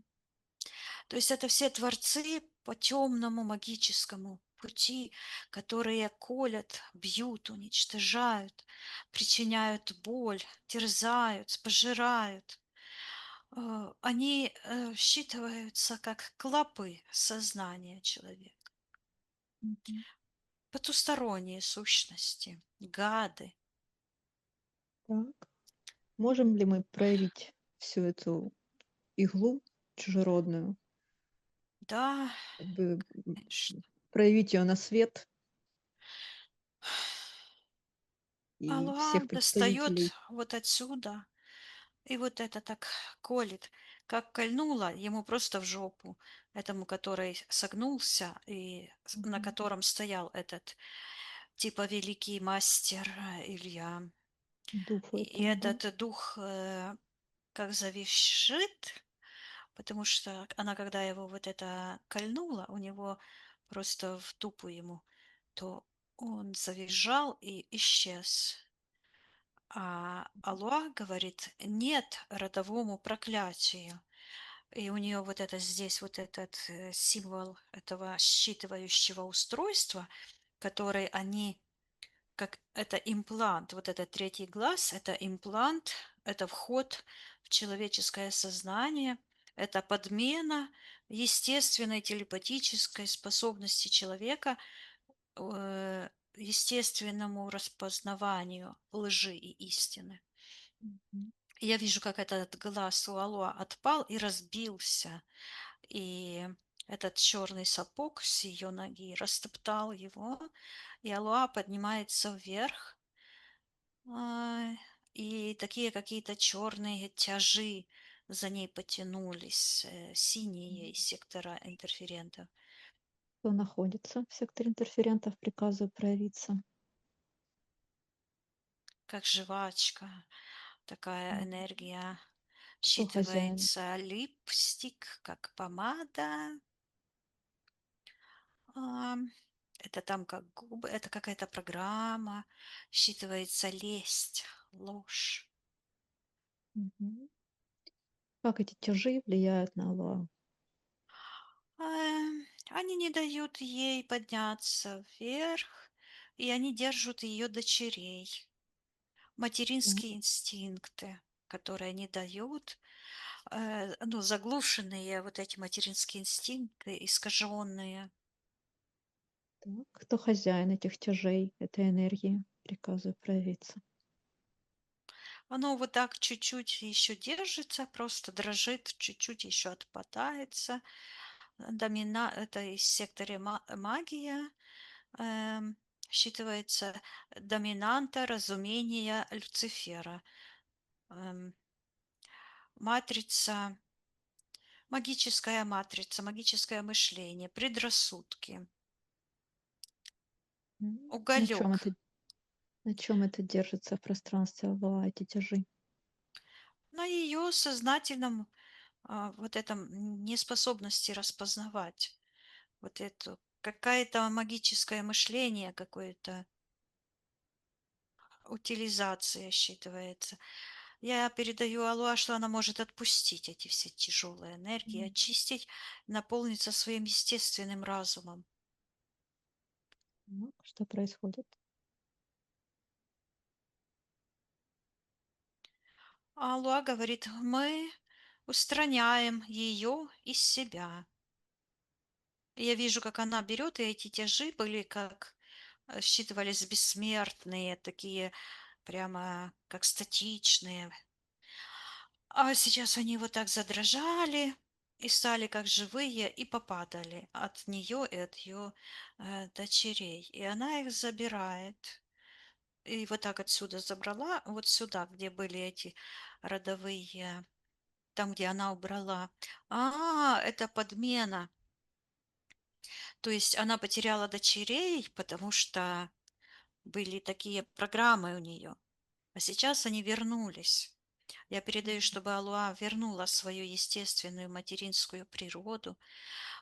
B: То есть это все творцы по темному магическому пути, которые колят, бьют, уничтожают, причиняют боль, терзают, пожирают. Они считываются как клопы сознания человека,
A: Мгм.
B: потусторонние сущности, гады.
A: Так. Можем ли мы проявить всю эту иглу чужеродную,
B: Да,
A: как бы,
B: конечно.
A: проявить ее на свет и
B: Аллах
A: всех
B: достает
A: представителей
B: вот отсюда. И вот это так колет, как кольнуло ему просто в жопу, этому, который согнулся и на
A: Мгм.
B: котором стоял этот типа великий мастер Илья.
A: Духу
B: И
A: этому, да?
B: этот дух как завизжит, потому что она, когда его вот это кольнула, у него просто в тупу ему, то он завизжал и исчез. А Аллах говорит, нет родовому проклятию. И у нее вот это здесь, вот этот символ этого считывающего устройства, который они, как это имплант, вот этот третий глаз, это имплант это вход в человеческое сознание, это подмена естественной телепатической способности человека естественному распознаванию лжи и истины.
A: Мгм.
B: Я вижу, как этот глаз у Алуа отпал и разбился, и этот черный сапог с ее ноги растоптал его, и Алуа поднимается вверх, а, и такие какие-то черные тяжи за ней потянулись, синие из сектора интерферентов,
A: Кто находится в секторе интерферентов, приказываю проявиться.
B: как жвачка, такая
A: М.
B: энергия.
A: Кто хозяин?
B: Считывается липстик, как помада. А, это там как губы, это какая-то программа. Считывается лесть, ложь.
A: Мгм. Как эти тяжи влияют на Аллах?
B: Они не дают ей подняться вверх, и они держат ее дочерей.
A: Так,
B: Материнские инстинкты, которые не дают, ну, заглушенные вот эти материнские инстинкты, искаженные.
A: так. Кто хозяин этих тяжей, этой энергии? Приказываю проявиться.
B: Оно вот так чуть-чуть еще держится, просто дрожит, чуть-чуть еще отпадается. Это из сектора магия. эм, Считывается доминанта разумения Люцифера. Эм, Матрица, магическое мышление, предрассудки,
A: На
B: уголек.
A: чем это держится в пространстве Аллаха, эти тяжи?
B: На ее сознательном вот этом неспособности распознавать вот это какое-то магическое мышление, какое-то утилизация считывается. Я передаю Алуа, что она может отпустить эти все тяжелые энергии,
A: М.
B: очистить, наполниться своим естественным разумом.
A: Так, что происходит?
B: А Алуа говорит, мы устраняем ее из себя. Я вижу, как она берет, и эти тяжи были как считывались бессмертные, такие прямо как статичные. А сейчас они вот так задрожали и стали как живые и попадали от нее и от ее дочерей. И она их забирает. И вот так отсюда забрала, вот сюда, где были эти родовые, там, где она убрала. Это подмена. То есть она потеряла дочерей, потому что были такие программы у нее. А сейчас они вернулись. Я передаю, чтобы Алуа вернула свою естественную материнскую природу,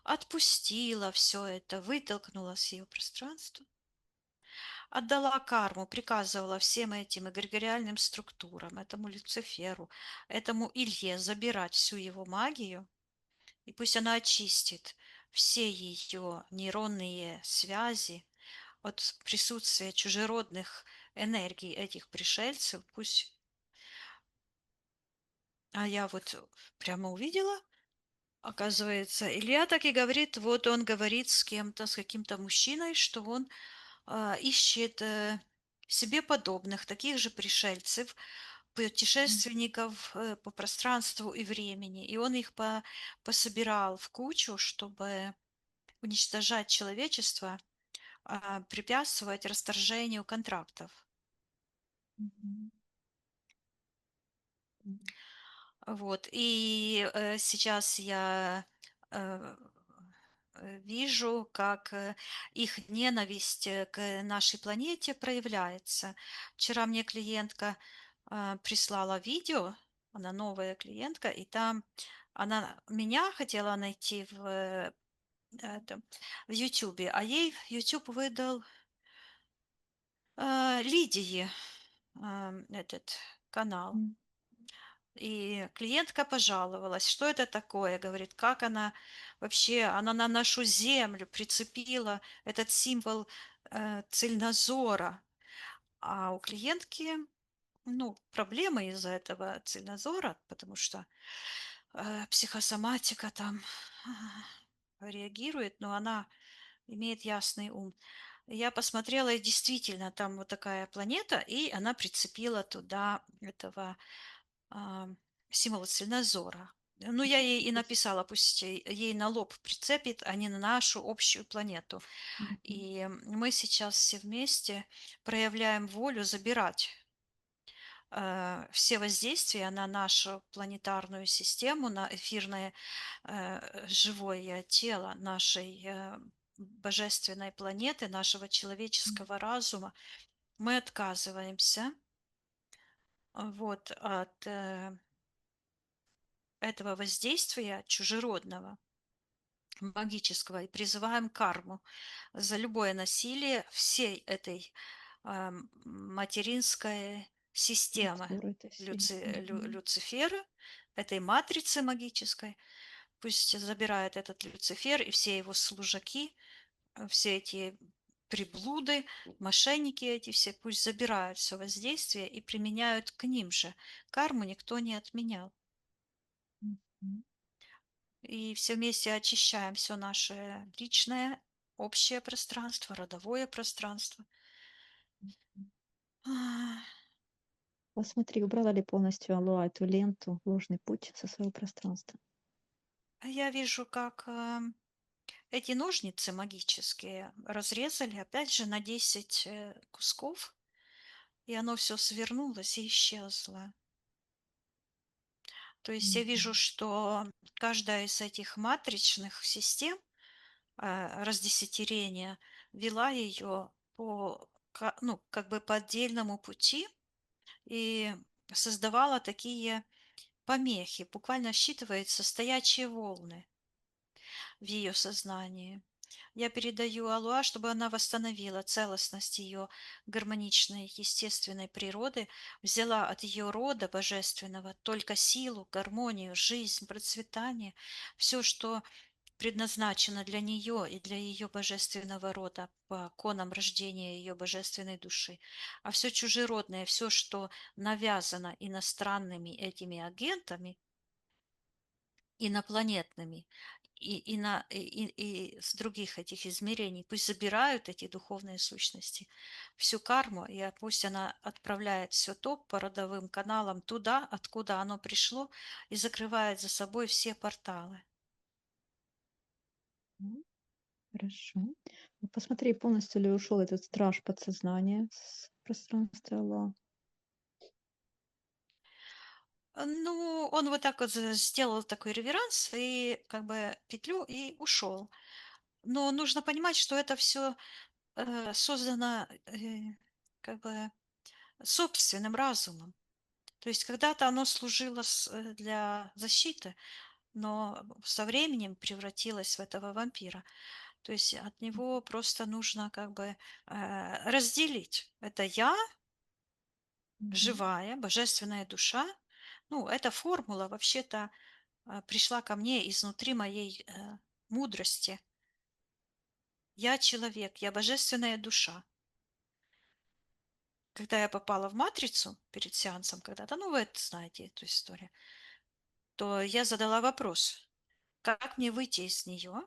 B: отпустила все это, вытолкнула с ее пространства, отдала карму, приказывала всем этим эгрегориальным структурам, этому Люциферу, этому Илье забирать всю его магию, и пусть она очистит все ее нейронные связи от присутствия чужеродных энергий этих пришельцев, пусть. А я вот прямо увидела, оказывается, Илья так и говорит, вот он говорит с кем-то, с каким-то мужчиной, что он ищет себе подобных, таких же пришельцев,
A: М.
B: путешественников по пространству и времени. И он их пособирал в кучу, чтобы уничтожать человечество, препятствовать расторжению контрактов.
A: Мгм. М.
B: Вот. И сейчас я э, вижу, как их ненависть к нашей планете проявляется. Вчера мне клиентка прислала видео, она новая клиентка, и там она меня хотела найти этом, в Ютубе, а ей YouTube выдал Лидии этот канал.
A: М.
B: И клиентка пожаловалась, что это такое, говорит, как она вообще, она на нашу землю прицепила этот символ цельнозора. А у клиентки ну, проблемы из-за этого цельнозора, потому что психосоматика там реагирует, но она имеет ясный ум. Я посмотрела, и действительно, там вот такая планета, и она прицепила туда этого а, символа цельнозора. Ну, я ей и
A: Есть.
B: написала, пусть ей на лоб прицепит, а не на нашу общую планету.
A: Мгм.
B: И мы сейчас все вместе проявляем волю забирать все воздействия на нашу планетарную систему, на эфирное живое тело нашей божественной планеты, нашего
A: М.
B: человеческого разума. Мы отказываемся вот, от этого воздействия чужеродного, магического, и призываем карму за любое насилие всей этой материнской системы
A: Структура этой всей. Мгм.
B: Люцифера, этой матрицы магической. Пусть забирает этот Люцифер и все его служаки, все эти приблуды, мошенники эти все, пусть забирают все воздействие и применяют к ним же. Карму никто не отменял.
A: Мгм.
B: И все вместе очищаем все наше личное, общее пространство, родовое пространство.
A: Мгм.
B: А,
A: Посмотри, убрала ли полностью Алуа эту ленту "Ложный путь" со своего пространства?
B: Я вижу, как эти ножницы магические разрезали опять же на 10 кусков, и оно все свернулось и исчезло. То есть я вижу,
A: Мгм.
B: что каждая из этих матричных систем раздесятерения вела ее по, ну, как бы по отдельному пути и создавала такие помехи, буквально считывается стоячие волны в ее сознании. Я передаю Алуа, чтобы она восстановила целостность ее гармоничной, естественной природы, взяла от ее рода божественного только силу, гармонию, жизнь, процветание, все, что предназначено для нее и для ее божественного рода по конам рождения ее божественной души. А все чужеродное, все, что навязано иностранными этими агентами, инопланетными, и с других этих измерений, пусть забирают эти духовные сущности всю карму, и пусть она отправляет все то по родовым каналам туда, откуда оно пришло, и закрывает за собой все порталы.
A: М, хорошо. Ну, посмотри, полностью ли ушел этот страж подсознания с пространства Алуа.
B: Ну, он вот так вот сделал такой реверанс и как бы петлю и ушел. Но нужно понимать, что это все создано как бы собственным разумом. То есть когда-то оно служило для защиты, но со временем превратилось в этого вампира. То есть от него просто нужно как бы разделить. Это я,
A: Мгм.
B: живая, божественная душа. Ну, эта формула вообще-то пришла ко мне изнутри моей мудрости. Я человек, я божественная душа. Когда я попала в матрицу перед сеансом когда-то, ну, вы это знаете, эту историю, то я задала вопрос, как мне выйти из нее,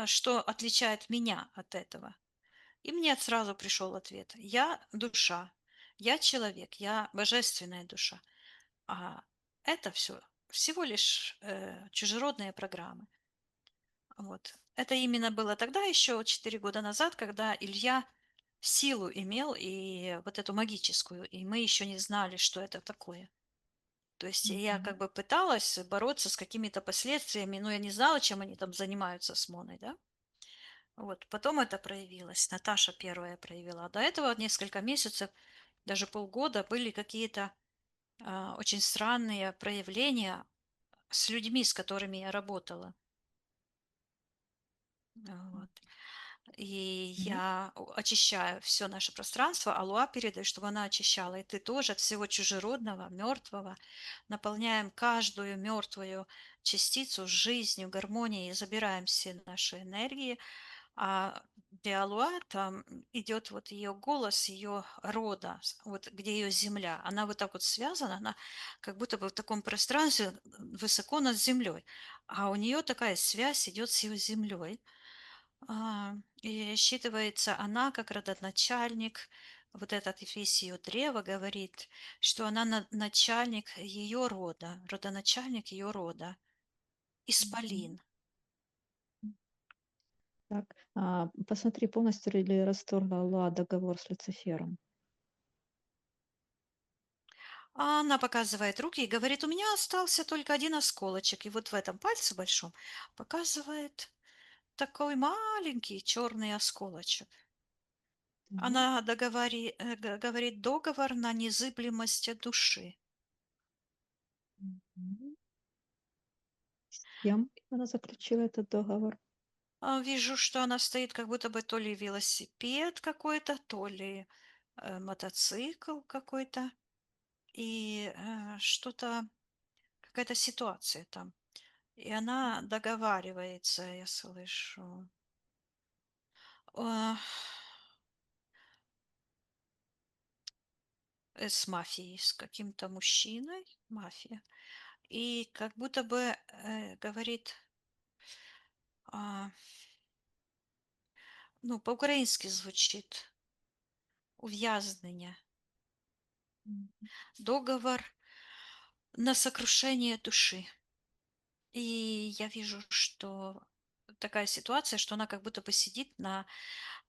B: что отличает меня от этого. И мне сразу пришел ответ. Я душа, я человек, я божественная душа. А это все всего лишь чужеродные программы. Вот. Это именно было тогда, еще 4 года назад, когда Илья силу имел и вот эту магическую, и мы еще не знали, что это такое. То есть я
A: Мгм.
B: как бы пыталась бороться с какими-то последствиями, но я не знала, чем они там занимаются с Моной, да? Вот, потом это проявилось. Наташа первая проявила. А до этого несколько месяцев, даже полгода были какие-то очень странные проявления с людьми, с которыми я работала. Вот. И
A: Ну,
B: я очищаю все наше пространство, а Луа передаю, чтобы она очищала. И ты тоже от всего чужеродного, мертвого. Наполняем каждую мертвую частицу жизнью, гармонией, забираем все наши энергии, А Диалуа, там идет вот ее голос, ее рода, вот где ее земля. Она вот так вот связана, она как будто бы в таком пространстве высоко над землей. А у нее такая связь идет с ее землей. И считывается она как родоначальник, вот этот весь ее древо говорит, что она начальник ее рода, родоначальник ее рода,
A: Мгм.
B: исполин.
A: Так, посмотри, полностью ли расторгла Луа договор с Люцифером.
B: А она показывает руки и говорит, у меня остался только один осколочек. И вот в этом пальце большом показывает такой маленький черный осколочек.
A: Так.
B: Она говорит договор на незыблемость души.
A: Мгм. С кем она заключила этот договор?
B: Вижу, что она стоит, как будто бы то ли велосипед какой-то, то ли мотоцикл какой-то. И что-то, какая-то ситуация там. И она договаривается, я слышу. А, с мафией, с каким-то мужчиной, мафия. И как будто бы говорит, а, ну, по-украински звучит, ув'язнення,
A: Мгм.
B: договор на сокрушение души. И я вижу, что такая ситуация, что она как будто бы сидит на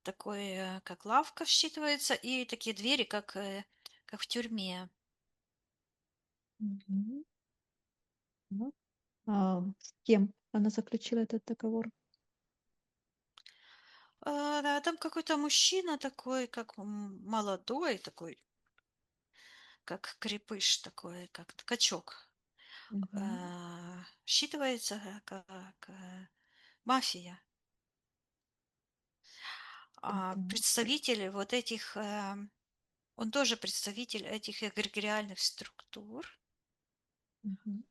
B: такой, как лавка считывается, и такие двери, как в тюрьме.
A: Мгм. Так. С кем она заключила этот договор?
B: Да, там какой-то мужчина такой, как молодой, такой, как крепыш такой, как качок.
A: Мгм.
B: Считывается как мафия. А
A: Так.
B: представители вот этих, он тоже представитель этих эгрегориальных структур.
A: Мгм.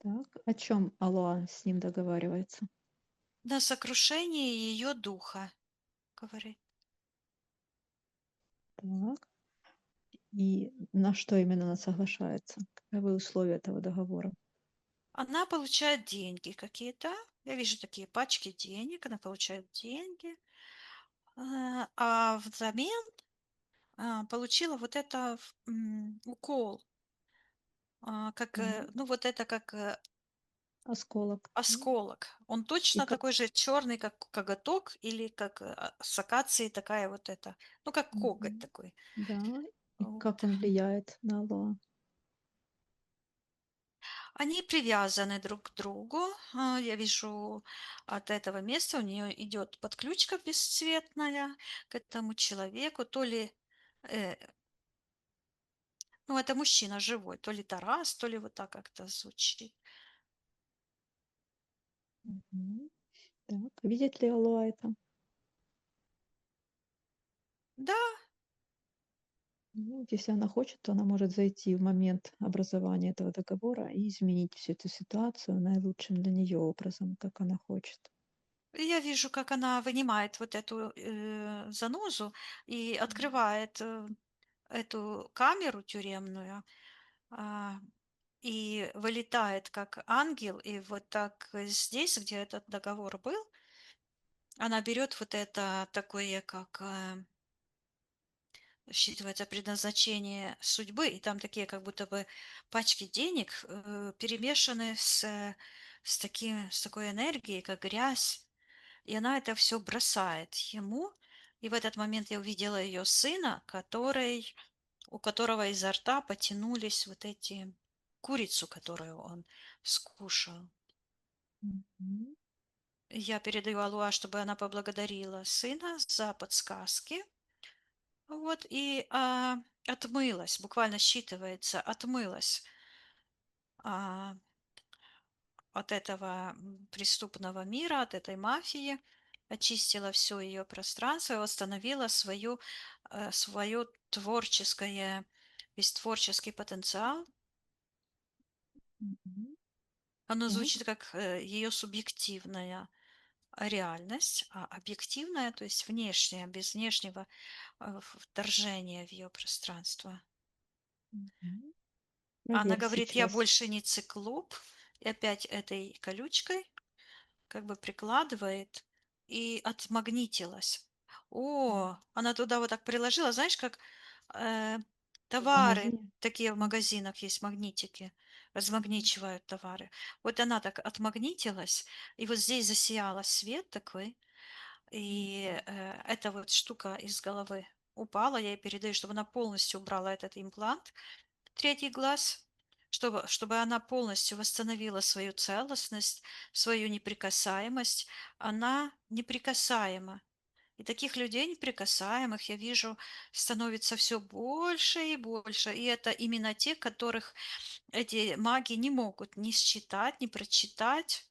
A: Так. О чем Алоа с ним договаривается?
B: На сокрушение ее духа, говорит.
A: Так. И на что именно она соглашается? Каковы условия этого договора?
B: Она получает деньги какие-то. Я вижу такие пачки денег. Она получает деньги. А взамен получила вот это укол. Как,
A: Так.
B: ну вот это как
A: Осколок.
B: осколок. Он
A: И
B: точно
A: как
B: такой же черный, как коготок, или как с акации такая вот это. Ну, как коготь
A: Мгм.
B: такой.
A: Да. И как
B: Вот.
A: он влияет на Алоа?
B: Они привязаны друг к другу. Я вижу, от этого места у нее идет подключка бесцветная к этому человеку. То ли, э, ну, это мужчина живой, то ли Тарас, то ли вот так как-то звучит.
A: Мгм. Так. Видит ли Алоа это?
B: Да,
A: Ну, если она хочет, то она может зайти в момент образования этого договора и изменить всю эту ситуацию наилучшим для нее образом, как она хочет.
B: я вижу, как она вынимает вот эту занозу и открывает эту камеру тюремную, а, и вылетает как ангел, и вот так здесь, где этот договор был, она берет вот это такое, как считывается предназначение судьбы, и там такие как будто бы пачки денег перемешаны с такой энергией, как грязь, и она это все бросает ему. И в этот момент я увидела ее сына, у которого изо рта потянулись вот эти курицу, которую он скушал.
A: Мгм.
B: Я передаю Алуа, чтобы она поблагодарила сына за подсказки. Вот, и отмылась, буквально считывается, отмылась а, от этого преступного мира, от этой мафии, очистила все ее пространство и восстановила свое творческое, весь творческий потенциал.
A: Мгм.
B: Оно
A: Так.
B: звучит как ее субъективное. реальность, а объективная, то есть внешняя, без внешнего вторжения в ее пространство.
A: Мгм.
B: Она
A: Проверь
B: говорит: "Я
A: сейчас.
B: больше не циклоп". И опять этой колючкой как бы прикладывает и отмагнитилась. О,
A: М.
B: она туда вот так приложила, знаешь, как, э,
A: В
B: товары
A: магазине?
B: такие в
A: Мгм.
B: магазинах есть, магнитики,
A: Мгм.
B: размагничивают товары. Вот она так отмагнитилась, и вот здесь засияла свет такой, и,
A: Мгм.
B: эта вот штука из головы упала. Я ей передаю, чтобы она полностью убрала этот имплант, третий глаз, чтобы она полностью восстановила свою целостность, свою неприкасаемость. Она неприкасаема. И таких людей неприкасаемых, я вижу, становится все больше и больше. И это именно те, которых эти маги не могут ни считать, ни прочитать.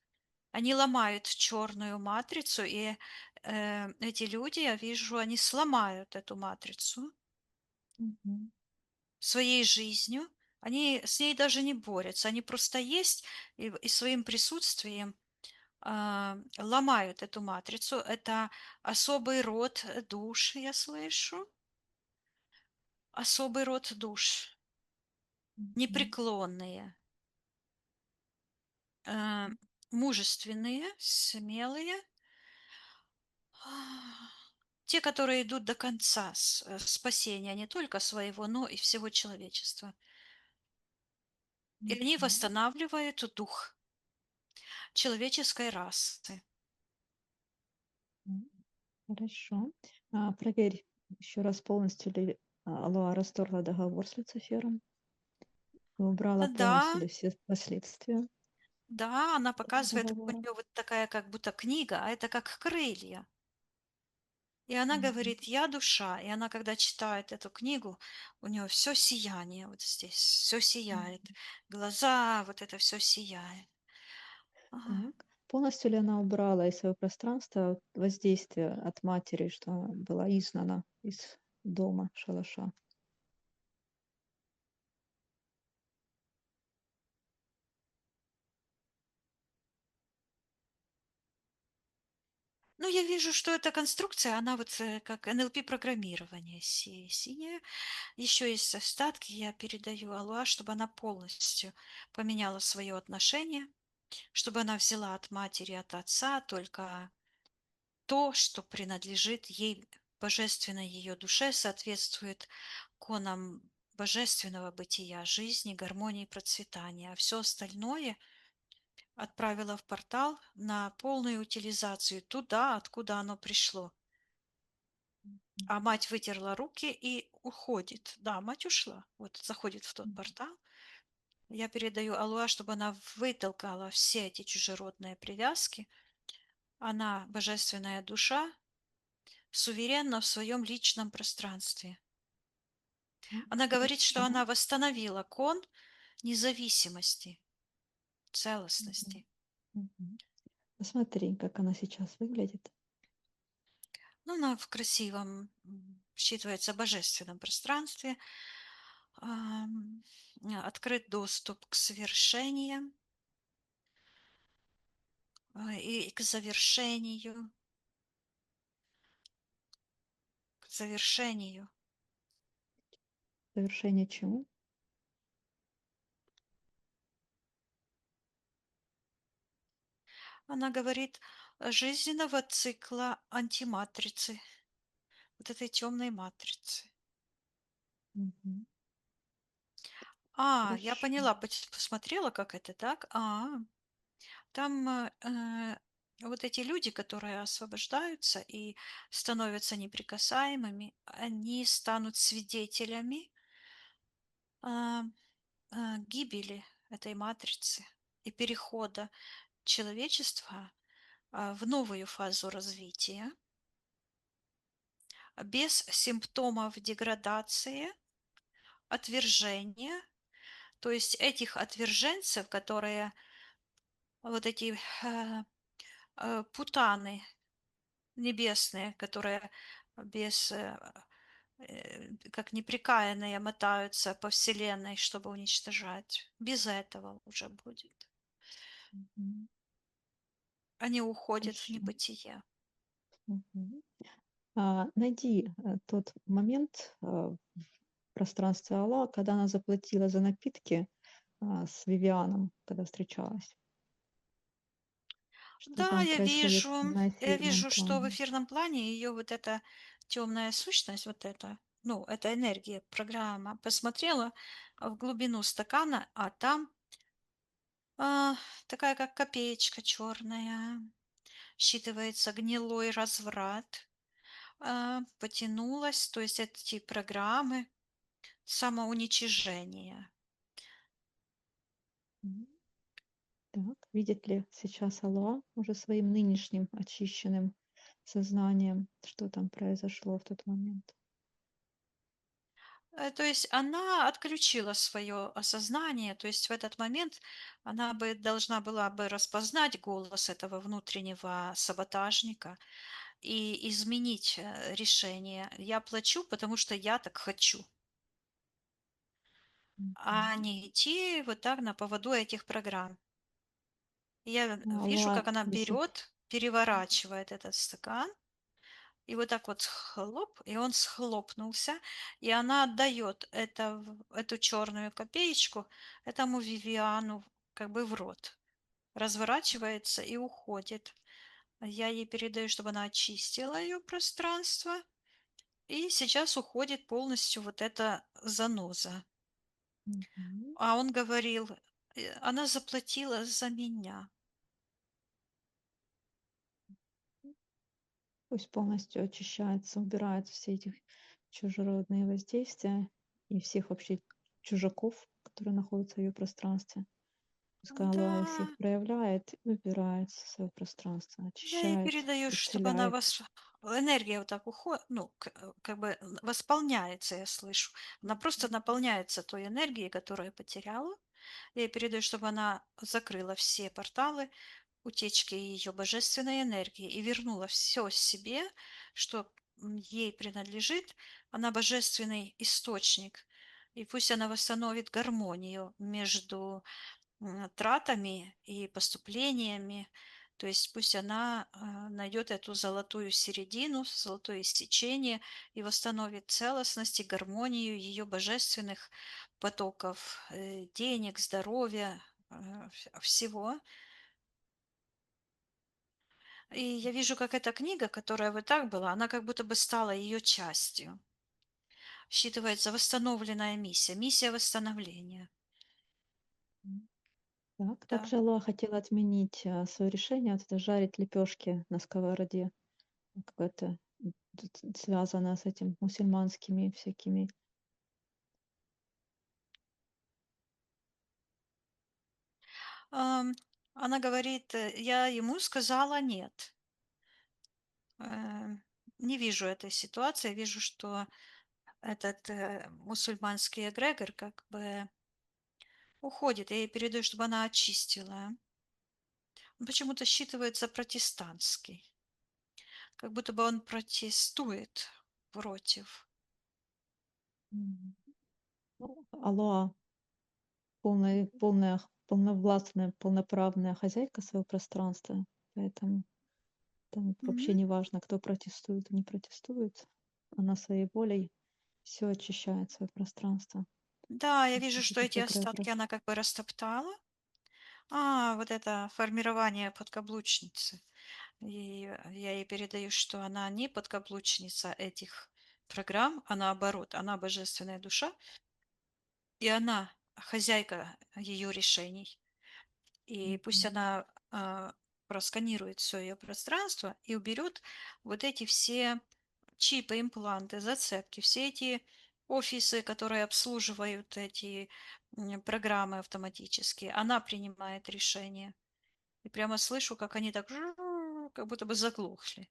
B: Они ломают черную матрицу, и эти люди, я вижу, они сломают эту матрицу
A: Мгм.
B: своей жизнью. Они с ней даже не борются, они просто есть и своим присутствием ломают эту матрицу. Это особый род душ, я слышу, особый род душ,
A: Мгм.
B: непреклонные, э, мужественные, смелые, а, те, которые идут до конца спасения не только своего, но и всего человечества. И они
A: Мгм.
B: восстанавливают дух человеческой расы.
A: М. Хорошо. Проверь еще раз, полностью ли Луа расторгла договор с Люцифером и убрала полностью
B: Да,
A: ли все последствия
B: да, она
A: этого
B: показывает, у
A: договора.
B: нее вот такая как будто книга, а это как крылья. И она
A: Мгм.
B: говорит: "Я душа". И она, когда читает эту книгу, у нее все сияние вот здесь, все сияет.
A: Мгм.
B: Глаза, вот это все сияет. Ага.
A: Так. Полностью ли она убрала из своего пространства воздействие от матери, что она была изгнана из дома, шалаша?
B: Ну, я вижу, что эта конструкция, она вот, как НЛП-программирование синее. Еще есть остатки, я передаю Алуа, чтобы она полностью поменяла свое отношение, чтобы она взяла от матери, от отца только то, что принадлежит ей, божественной ее душе, соответствует конам божественного бытия, жизни, гармонии, процветания. А все остальное отправила в портал на полную утилизацию туда, откуда оно пришло. А
A: Мгм.
B: мать вытерла руки и уходит. Да, мать ушла. Вот заходит в тот
A: Мгм.
B: портал. Я передаю Алуа, чтобы она вытолкала все эти чужеродные привязки. Она божественная душа, суверенна в своем личном пространстве. Она говорит, что
A: Хорошо.
B: она восстановила кон независимости,
A: Мгм.
B: целостности.
A: Мгм. Посмотри, как она сейчас выглядит.
B: Ну, она в красивом, считывается, божественном пространстве. Открыт доступ к свершениям и к завершению, к завершению.
A: Завершение чему?
B: Она говорит, жизненного цикла антиматрицы, вот этой темной матрицы.
A: Мгм.
B: Я
A: Хорошо.
B: поняла, посмотрела, как это так. Там вот эти люди, которые освобождаются и становятся неприкасаемыми, они станут свидетелями а, гибели этой матрицы и перехода человечества в новую фазу развития без симптомов деградации, отвержения. То есть этих отверженцев, которые вот эти путаны небесные, которые без, как непрекаянные мотаются по вселенной, чтобы уничтожать. Без этого уже будет.
A: Мгм.
B: они уходят в
A: Хорошо.
B: небытие.
A: Мгм. Найди, тот момент, в пространстве Алла, когда она заплатила за напитки, с Вивианом, когда встречалась. Что
B: Да,
A: там происходит на
B: я
A: эфирном
B: вижу, что в
A: плане?
B: эфирном плане ее вот эта темная сущность, вот эта, ну, эта энергия, программа, посмотрела в глубину стакана, а там а, такая, как копеечка черная, считывается гнилой разврат, потянулась, то есть эти программы самоуничижения.
A: Мгм. Так, видит ли сейчас Алла уже своим нынешним очищенным сознанием, что там произошло в тот момент?
B: То есть она отключила свое осознание, то есть в этот момент она бы должна была бы распознать голос этого внутреннего саботажника и изменить решение. Я плачу, потому что я так хочу, а
A: Мгм.
B: не идти вот так на поводу этих программ. Я вижу,
A: Алла,
B: как она
A: если
B: берет, переворачивает этот стакан, и вот так вот хлоп, и он схлопнулся, и она отдает эту черную копеечку этому Вивиану как бы в рот. Разворачивается и уходит. Я ей передаю, чтобы она очистила ее пространство, и сейчас уходит полностью вот эта заноза.
A: Мгм.
B: А он говорил, она заплатила за меня.
A: Пусть полностью очищается, убирает все эти чужеродные воздействия и всех вообще чужаков, которые находятся в ее пространстве. Пускай Алла их всех
B: Да,
A: проявляет и убирает в свое пространство,
B: я ей
A: очищает,
B: передаю, чтобы она
A: исцеляет.
B: энергия вот так уходит, ну, как бы восполняется, я слышу. Она просто наполняется той энергией, которую я потеряла. Я ей передаю, чтобы она закрыла все порталы утечки ее божественной энергии и вернула все себе, что ей принадлежит. Она божественный источник. И пусть она восстановит гармонию между тратами и поступлениями. То есть пусть она найдет эту золотую середину, золотое сечение и восстановит целостность и гармонию ее божественных потоков денег, здоровья, всего. И я вижу, как эта книга, которая вот так была, она как будто бы стала ее частью. Считывается восстановленная миссия, миссия восстановления.
A: Так,
B: Да.
A: также Алла хотела отменить свое решение, вот это жарить лепешки на сковороде, какое-то связано с этим мусульманскими всякими.
B: Ам, Она говорит, я ему сказала нет. Э, Не вижу этой ситуации. Вижу, что этот мусульманский эгрегор как бы уходит. Я ей передаю, чтобы она очистила. Он почему-то считывается протестантский. Как будто бы он протестует против.
A: М. Ну, Алла полновластная, полноправная хозяйка своего пространства, поэтому там вообще
B: Мгм.
A: не важно, кто протестует и не протестует. Она своей волей все очищает свое пространство
B: Да, я
A: от
B: вижу,
A: всех
B: что
A: этих
B: эти остатки
A: эгрегоров.
B: она как бы растоптала. Вот это формирование подкаблучницы. И я ей передаю, что она не подкаблучница этих программ, а наоборот, она божественная душа, и она хозяйка ее решений. И пусть
A: Мгм.
B: она просканирует все ее пространство и уберет вот эти все чипы, импланты, зацепки, все эти офисы, которые обслуживают эти программы автоматические. Она принимает решения. И прямо слышу, как они так как будто бы заглохли.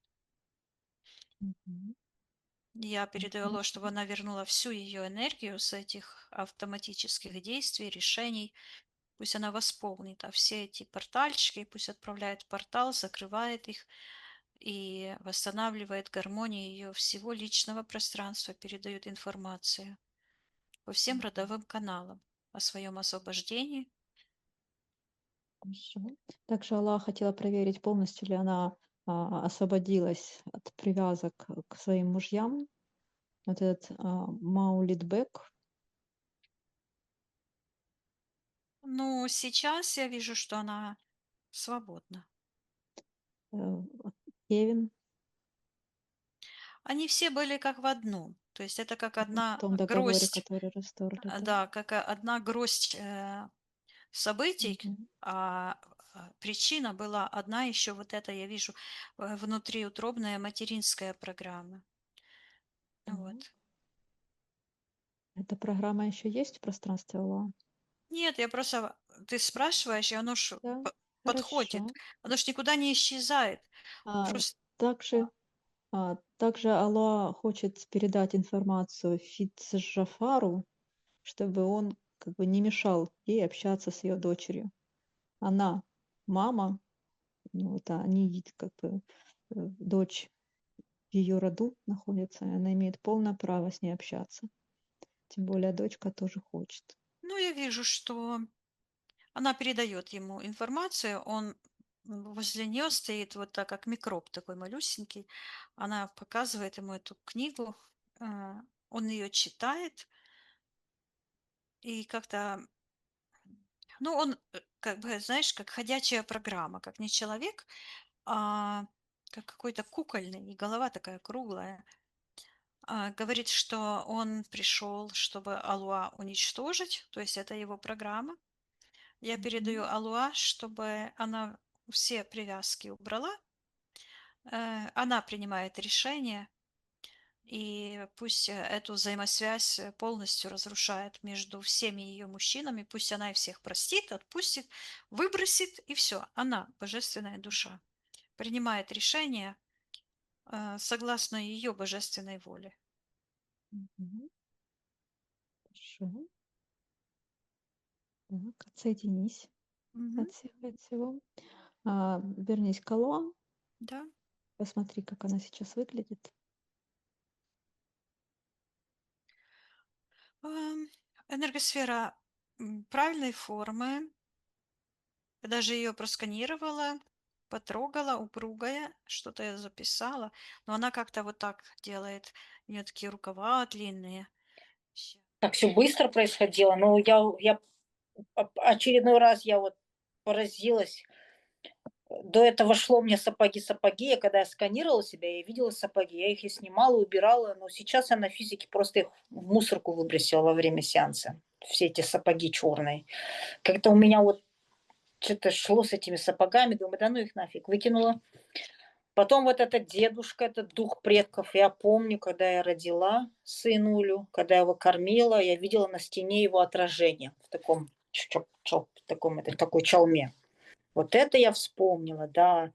A: Мгм.
B: Я
A: Так,
B: передаю Ло,
A: хорошо.
B: чтобы она вернула всю ее энергию с этих автоматических действий, решений. Пусть она восполнит, а все эти портальчики пусть отправляет в портал, закрывает их и восстанавливает гармонию ее всего личного пространства, передает информацию по всем
A: Мгм.
B: родовым каналам о своем освобождении
A: Хорошо. Также Аллах хотела проверить, полностью ли она, освободилась от привязок к своим мужьям. Вот этот, Маулид Бек,
B: Ну, сейчас я вижу, что она свободна.
A: э, Кевин,
B: Они все были как в одном. То есть это как
A: в
B: одна
A: том договоре,
B: гроздь,
A: который расторгли, да?
B: да, как одна гроздь событий,
A: Мгм.
B: а причина была одна еще, вот это я вижу, внутриутробная материнская программа.
A: Так.
B: Вот.
A: Эта программа еще есть в пространстве Аллаха?
B: Нет, я просто, ты спрашиваешь, и оно ж
A: Да,
B: подходит,
A: хорошо.
B: оно ж никуда не исчезает.
A: А,
B: Просто
A: также Аллах хочет передать информацию Фицджафару, чтобы он как бы не мешал ей общаться с ее дочерью. Она мама, ну, это они как бы, дочь в ее роду находится, и она имеет полное право с ней общаться. Тем более дочка тоже хочет.
B: ну, я вижу, что она передает ему информацию, он возле нее стоит вот так, как микроб такой малюсенький. Она показывает ему эту книгу, он ее читает, и как-то, ну, он как бы, знаешь, как ходячая программа, как не человек, а как какой-то кукольный, и голова такая круглая. Говорит, что он пришел, чтобы Алуа уничтожить, то есть это его программа. Я передаю
A: Мгм.
B: Алуа, чтобы она все привязки убрала. Она принимает решение, и пусть эту взаимосвязь полностью разрушает между всеми ее мужчинами. Пусть она и всех простит, отпустит, выбросит, и все. Она, божественная душа, принимает решение согласно ее божественной воле.
A: Мгм. Хорошо. Так, отсоединись
B: Мгм.
A: от всего. Вернись к Аллаху,
B: Да.
A: посмотри, как она сейчас выглядит.
B: Ам, Энергосфера правильной формы. Я даже ее просканировала, потрогала, упругая, что-то я записала, но она как-то вот так делает. У нее такие рукава длинные. Ща.
C: Так все быстро происходило, но я очередной раз я вот поразилась. До этого шло мне сапоги. Когда я сканировала себя, я видела сапоги. Я их и снимала, убирала, но сейчас я на физике просто их в мусорку выбросила во время сеанса. Все эти сапоги черные. Как-то у меня вот что-то шло с этими сапогами, думаю, да ну их нафиг, выкинула. Потом вот этот дедушка, этот дух предков, я помню, когда я родила сынулю, когда я его кормила, я видела на стене его отражение в таком в таком, это, такой чалме. Вот это я вспомнила, да.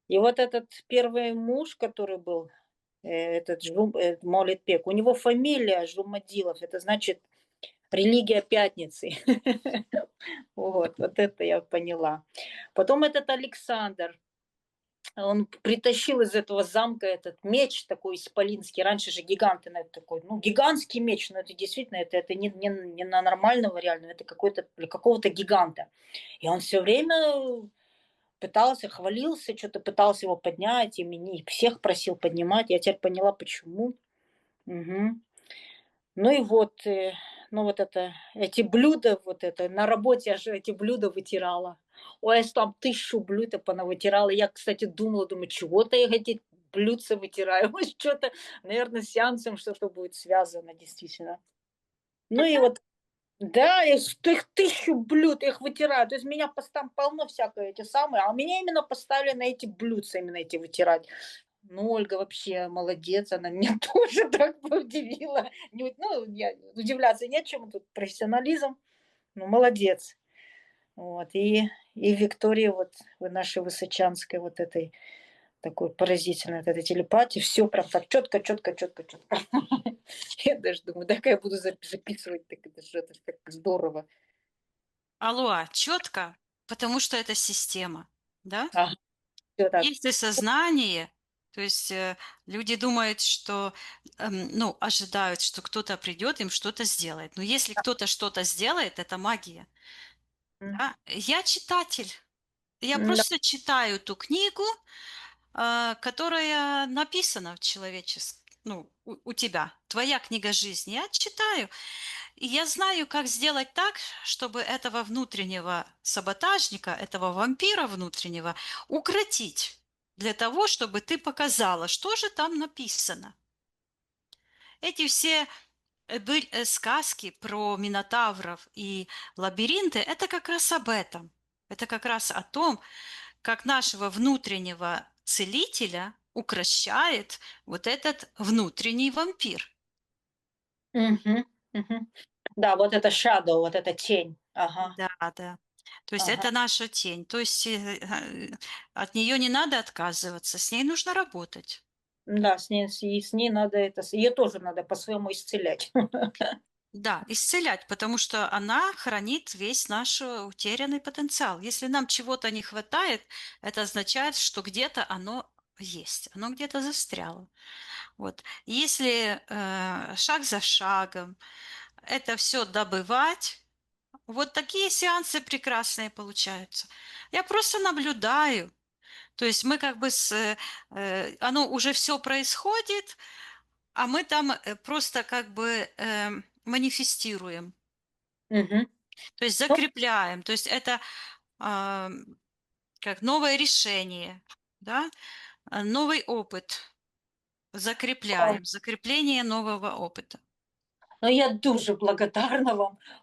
C: И вот этот первый муж, который был, этот Маулетбек, у него фамилия Жумадилов, это значит религия пятницы. Вот это я поняла. Потом этот Александр, он притащил из этого замка этот меч такой исполинский. Раньше же гиганты на это такой, ну, гигантский меч, но это действительно, это не на нормального реально, это какой-то для какого-то гиганта. И он все время пытался, хвалился, что-то пытался его поднять, и меня всех просил поднимать. Я теперь поняла, почему. Мгм. Ну и вот, ну вот это, эти блюда, вот это, на работе я же эти блюда вытирала. Ой, я там 1000 блюд я понавытирала. Я, кстати, думаю, чего-то я эти блюдца вытираю. Может, что-то, наверное, с сеансом что-то будет связано, действительно. Ну и вот, да, их 1000 блюд, я их вытираю. То есть меня там полно всякое эти самые, а меня именно поставили на эти блюдца, именно эти вытирать. Ну, Ольга вообще молодец, она меня тоже так удивила. Ну, я удивляться нет чему, тут профессионализм, ну, молодец. Вот, и Виктория, вот, вы нашей высочанской вот этой такой поразительной вот этой телепатии, все прям так четко, четко, четко, четко. Я даже думаю, так я буду записывать, так это ж так здорово.
B: Алуа, четко, потому что это система, да?
C: Ага, все так.
B: Есть и сознание, то есть люди думают, что, ну, ожидают, что кто-то придет, им что-то сделает. Но если кто-то что-то сделает, это магия. Да? Я читатель. Я
C: Да.
B: просто читаю ту книгу, которая написана в ну, у тебя. Твоя книга жизни. Я читаю. И я знаю, как сделать так, чтобы этого внутреннего саботажника, этого вампира внутреннего укротить. Для того, чтобы ты показала, что же там написано. Эти все сказки про минотавров и лабиринты – это как раз об этом. Это как раз о том, как нашего внутреннего целителя укрощает вот этот внутренний вампир.
C: Мгм. Мгм. Да, вот это shadow, вот эта тень. Ага.
B: Да, да. То есть
C: Ага.
B: это наша тень. То есть от нее не надо отказываться, с ней нужно работать.
C: Да, с ней надо ее тоже надо по-своему исцелять.
B: Да, исцелять, потому что она хранит весь наш утерянный потенциал. Если нам чего-то не хватает, это означает, что где-то оно есть, оно где-то застряло. Вот. Если шаг за шагом это все добывать, вот такие сеансы прекрасные получаются. Я просто наблюдаю. То есть мы как бы оно уже все происходит, а мы там просто как бы манифестируем.
C: Мгм.
B: То есть
C: Ну,
B: закрепляем. То есть это а, как новое решение, да? Новый опыт.
C: а,
B: Закрепляем. Закрепление нового опыта.
C: ну, я дуже благодарна вам.